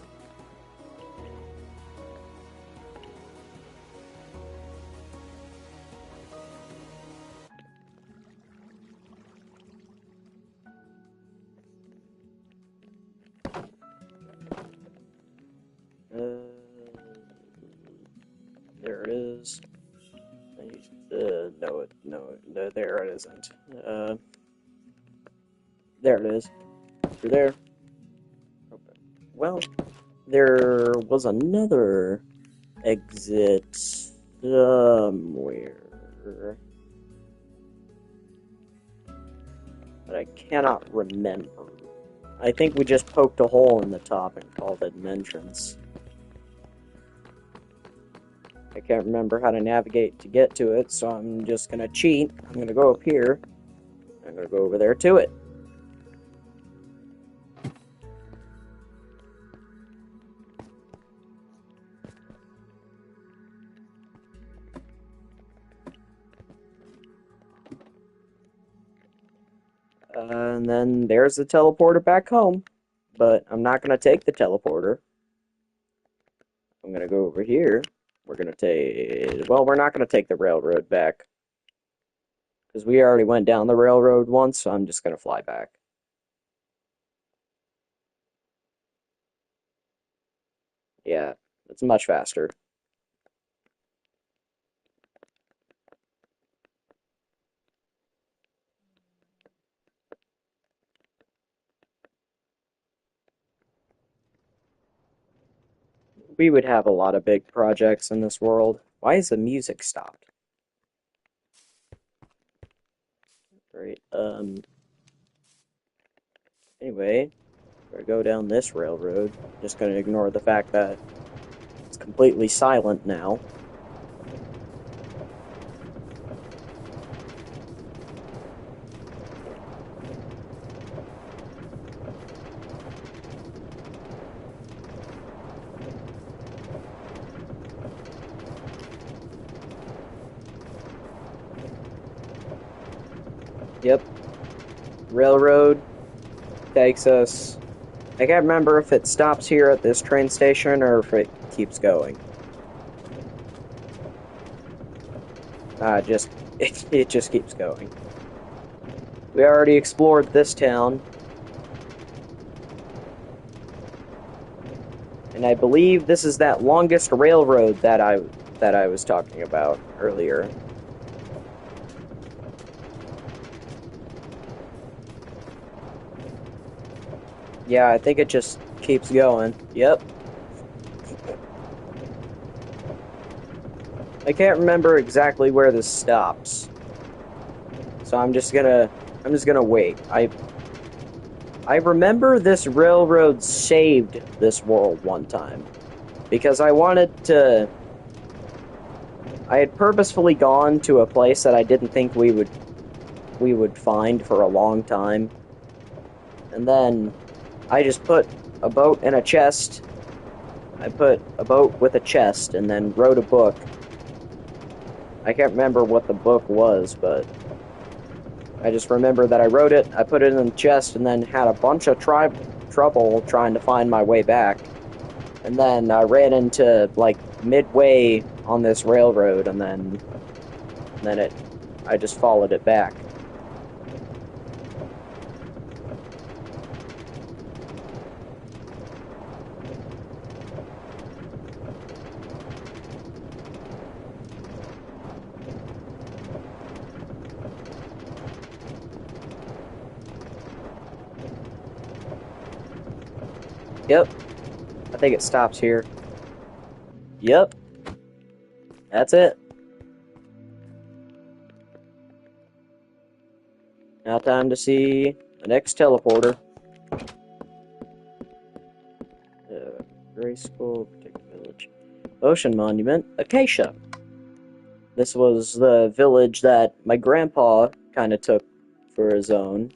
There it is. No, there it isn't. There it is. Through there. Okay. Well, there was another exit somewhere, but I cannot remember. I think we just poked a hole in the top and called it an entrance. I can't remember how to navigate to get to it, so I'm just gonna cheat. I'm gonna go up here. I'm gonna go over there to it. And then there's the teleporter back home. But I'm not gonna take the teleporter. I'm gonna go over here. We're gonna take... Well, we're not gonna take the railroad back. Because we already went down the railroad once, so I'm just gonna fly back. Yeah, it's much faster. We would have a lot of big projects in this world. Why is the music stopped? Right, anyway, we're gonna go down this railroad. Just gonna ignore the fact that it's completely silent now. Yep, railroad takes us... I can't remember if it stops here at this train station or if it keeps going. Just... it just keeps going. We already explored this town. And I believe this is that longest railroad that I was talking about earlier. Yeah, I think it just keeps going. Yep. I can't remember exactly where this stops. So I'm just gonna wait. I remember this railroad saved this world one time. Because I wanted to... I had purposefully gone to a place that I didn't think we would find for a long time. And then I just put a boat in a chest. I put a boat with a chest and then wrote a book. I can't remember what the book was, but I just remember that I wrote it, I put it in the chest, and then had a bunch of trouble trying to find my way back. And then I ran into, like, midway on this railroad, and then I just followed it back. Yep. I think it stops here. Yep. That's it. Now time to see the next teleporter. Gray School, Protected Village. Ocean Monument, Acacia. This was the village that my grandpa kind of took for his own.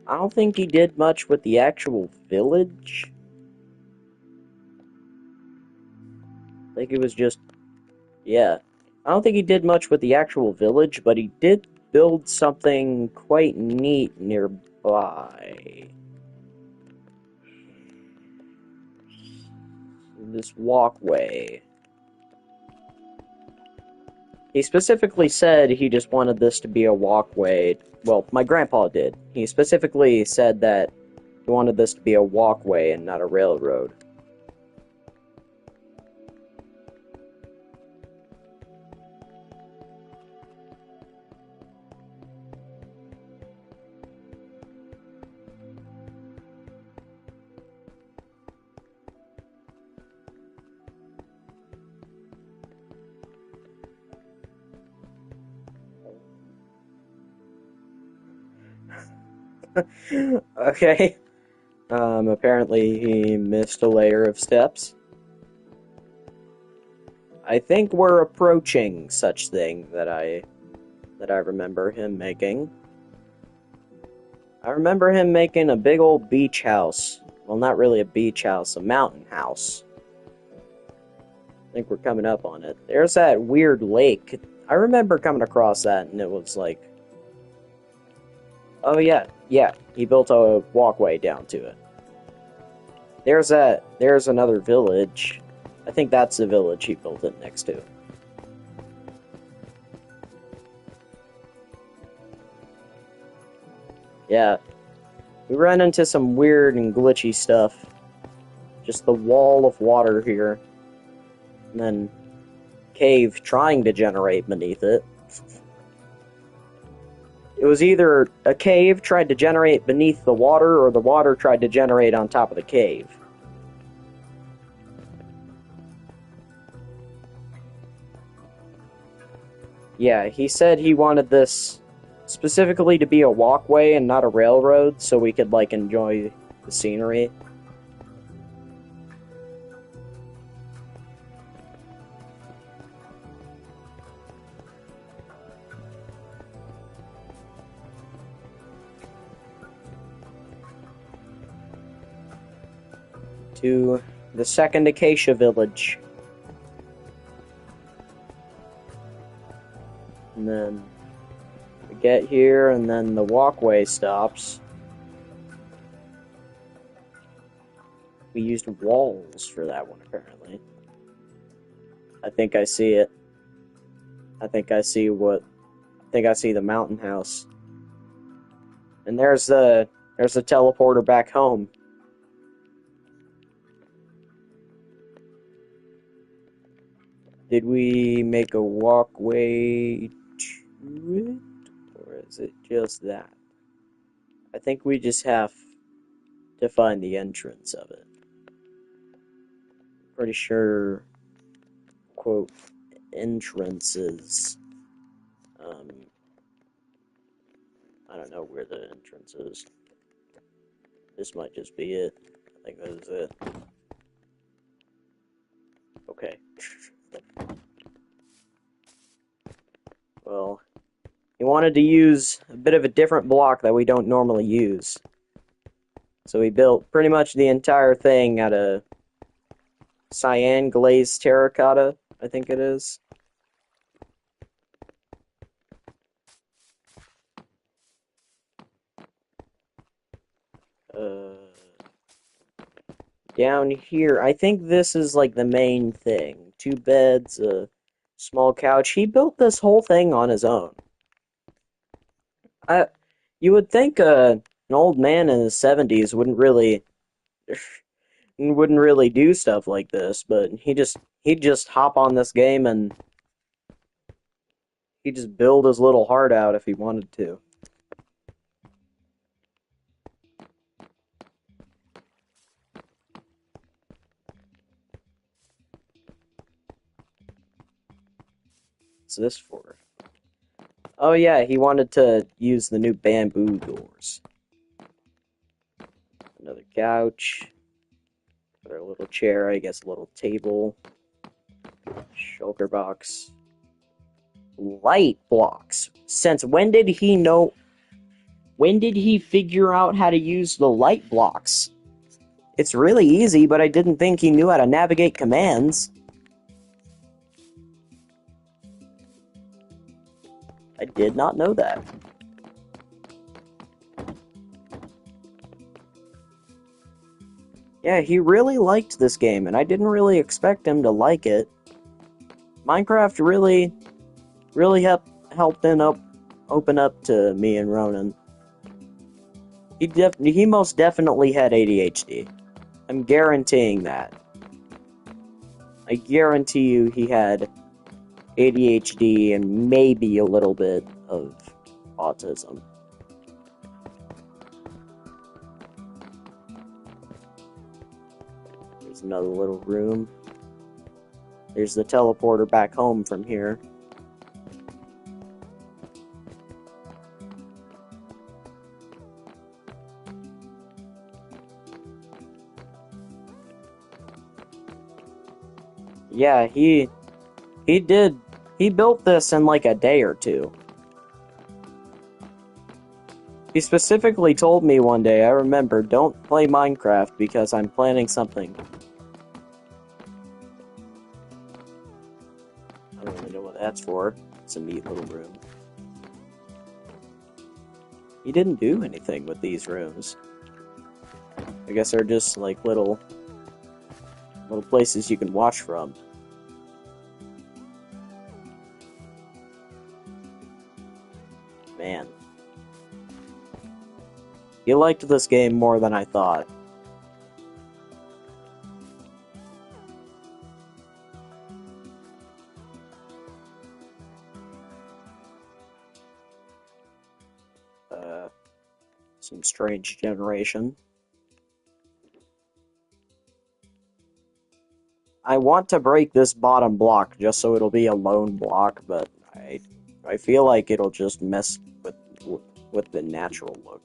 I don't think he did much with the actual village. I think it was just... yeah. I don't think he did much with the actual village, but he did build something quite neat nearby. This walkway. He specifically said he just wanted this to be a walkway. Well, my grandpa did. He specifically said that he wanted this to be a walkway and not a railroad. Okay. Apparently he missed a layer of steps. I think we're approaching such thing that I remember him making. I remember him making a big old beach house. Well, not really a beach house, a mountain house. I think we're coming up on it. There's that weird lake. I remember coming across that, and it was like... Oh, yeah. He built a walkway down to it. There's another village. I think that's the village he built it next to. Yeah. We ran into some weird and glitchy stuff. Just the wall of water here. And then cave trying to generate beneath it. It was either a cave tried to generate beneath the water, or the water tried to generate on top of the cave. Yeah, he said he wanted this specifically to be a walkway and not a railroad, so we could, like, enjoy the scenery. To the second Acacia Village. And then we get here, and then the walkway stops. We used walls for that one, apparently. I think I see it. I think I see the mountain house. And there's the teleporter back home. Did we make a walkway to it? Or is it just that? I think we just have to find the entrance of it. Pretty sure, quote, entrances. I don't know where the entrance is. This might just be it. I think that is it. Okay. Well, he wanted to use a bit of a different block that we don't normally use. So he built pretty much the entire thing out of cyan glazed terracotta, I think it is. Down here, I think this is like the main thing. 2 beds, a small couch. He built this whole thing on his own. You would think an old man in his 70s wouldn't really do stuff like this, but he'd just hop on this game and he'd just build his little heart out if he wanted to. What's this for? Oh yeah, he wanted to use the new bamboo doors. Another couch. Another little chair, I guess a little table. Shulker box. Light blocks. Since when did he know... When did he figure out how to use the light blocks? It's really easy, but I didn't think he knew how to navigate commands. I did not know that. Yeah, he really liked this game, and I didn't really expect him to like it. Minecraft really helped open up to me and Ronan. He most definitely had ADHD. I'm guaranteeing that. I guarantee you he had ADHD and maybe a little bit of autism. There's another little room. There's the teleporter back home from here. Yeah, he He did. He built this in like a day or two. He specifically told me one day, I remember, don't play Minecraft because I'm planning something. I don't really know what that's for. It's a neat little room. He didn't do anything with these rooms. I guess they're just like little places you can watch from. Man. You liked this game more than I thought. Some strange generation. I want to break this bottom block just so it'll be a lone block, but I feel like it'll just mess with the natural look.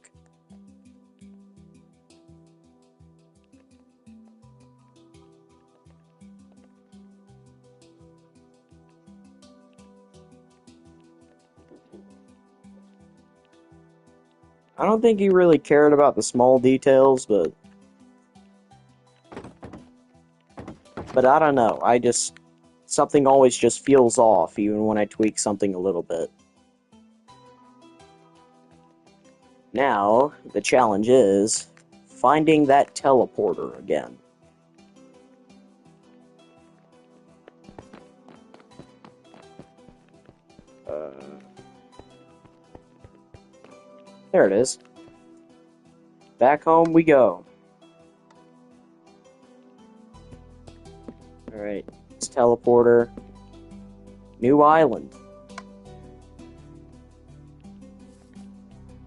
I don't think he really cared about the small details, but I don't know. Something always just feels off, even when I tweak something a little bit. Now, the challenge is finding that teleporter again. There it is. Back home we go. Alright, it's teleporter. New island.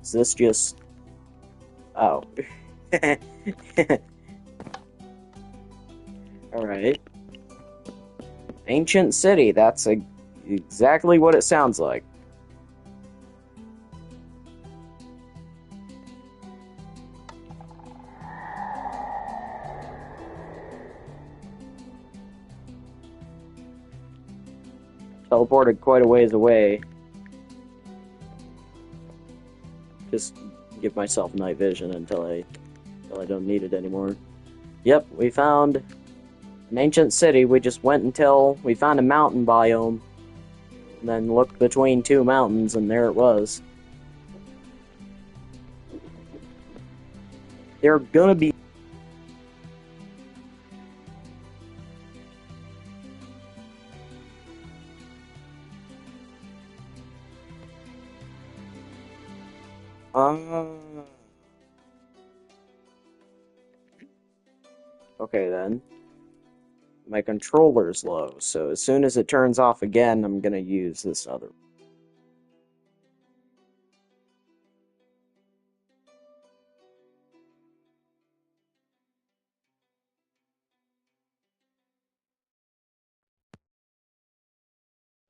Is this just... Oh. Alright. Ancient city, that's exactly what it sounds like. Teleported quite a ways away. Just give myself night vision until I don't need it anymore. Yep, we found an ancient city. We just went until we found a mountain biome. And then looked between two mountains, and there it was. They're gonna be... Okay then. My controller's low, so as soon as it turns off again, I'm gonna use this other.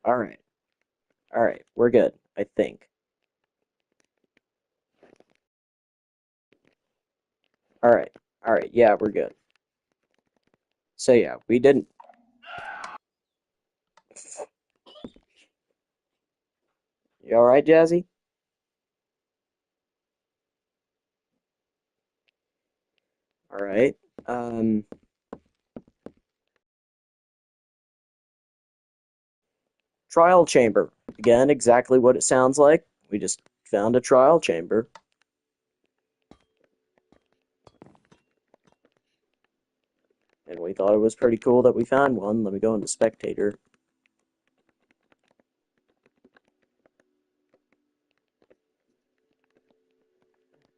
Alright. Alright, we're good, I think. Alright. Alright, yeah, we're good. So yeah, we didn't... You alright, Jazzy? Alright. Trial chamber. Again, exactly what it sounds like. We just found a trial chamber. And we thought it was pretty cool that we found one. Let me go into spectator.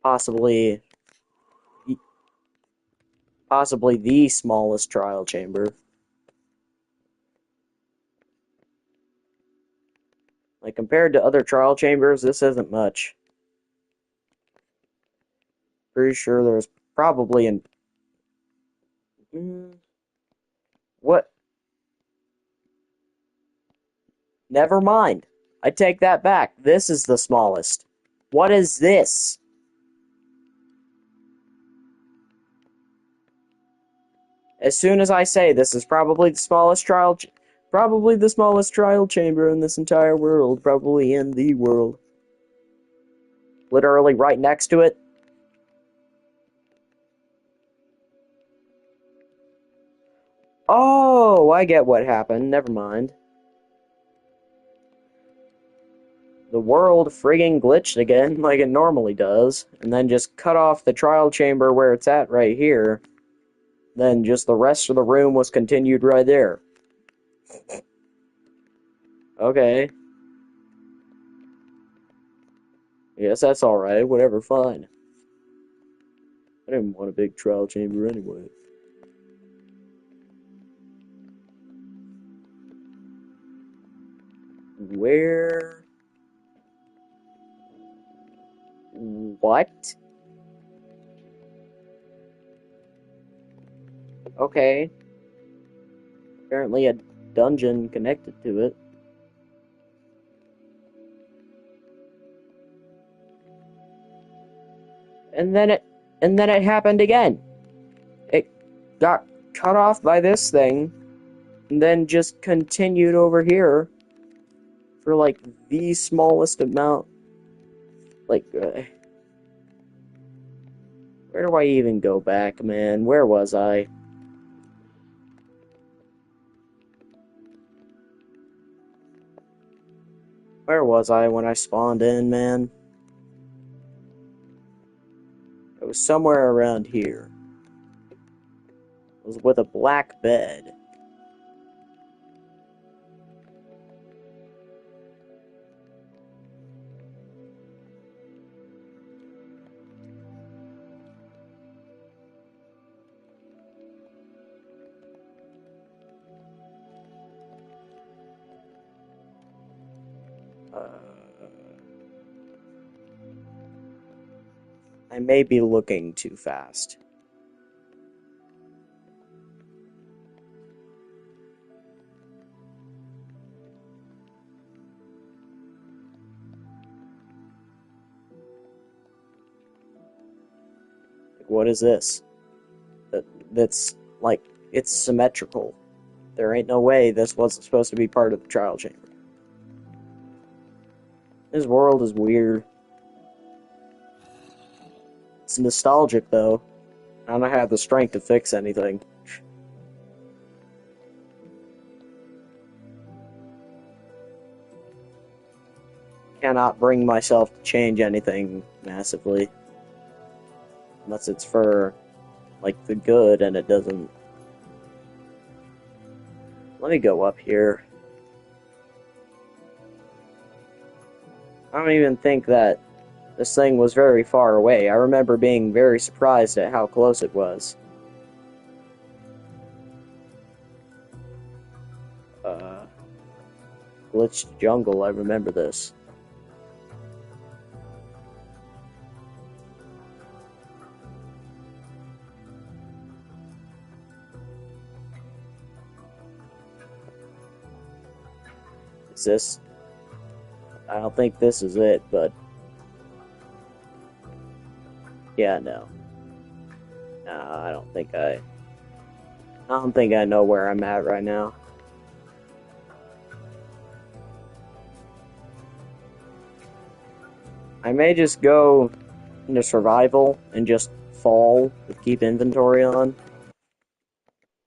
Possibly the smallest trial chamber. Like, compared to other trial chambers, this isn't much. Pretty sure there's probably an... What? Never mind. I take that back. This is the smallest. What is this? As soon as I say this is probably the smallest trial... Probably the smallest trial chamber in this entire world. Probably in the world. Literally right next to it. Oh, I get what happened. Never mind. The world friggin' glitched again, like it normally does, and then just cut off the trial chamber where it's at right here. Then just the rest of the room was continued right there. Okay. Yes, that's alright. Whatever, fine. I didn't want a big trial chamber anyway. Where? What? Okay. Apparently a dungeon connected to it. And then it happened again. It got cut off by this thing, and then just continued over here for like the smallest amount. Like, where do I even go back, man? Where was I? Where was I when I spawned in, man? It was somewhere around here. It was with a black bed. I may be looking too fast. What is this? That's like, it's symmetrical. There ain't no way this wasn't supposed to be part of the trial chamber. This world is weird. It's nostalgic, though. I don't have the strength to fix anything. Cannot bring myself to change anything massively. Unless it's for, like, the good, and it doesn't... Let me go up here. I don't even think that this thing was very far away. I remember being very surprised at how close it was. Glitched jungle, I remember this. Is this... I don't think this is it, but... Yeah, no. No, I don't think I know where I'm at right now. I may just go into survival and just fall with keep inventory on.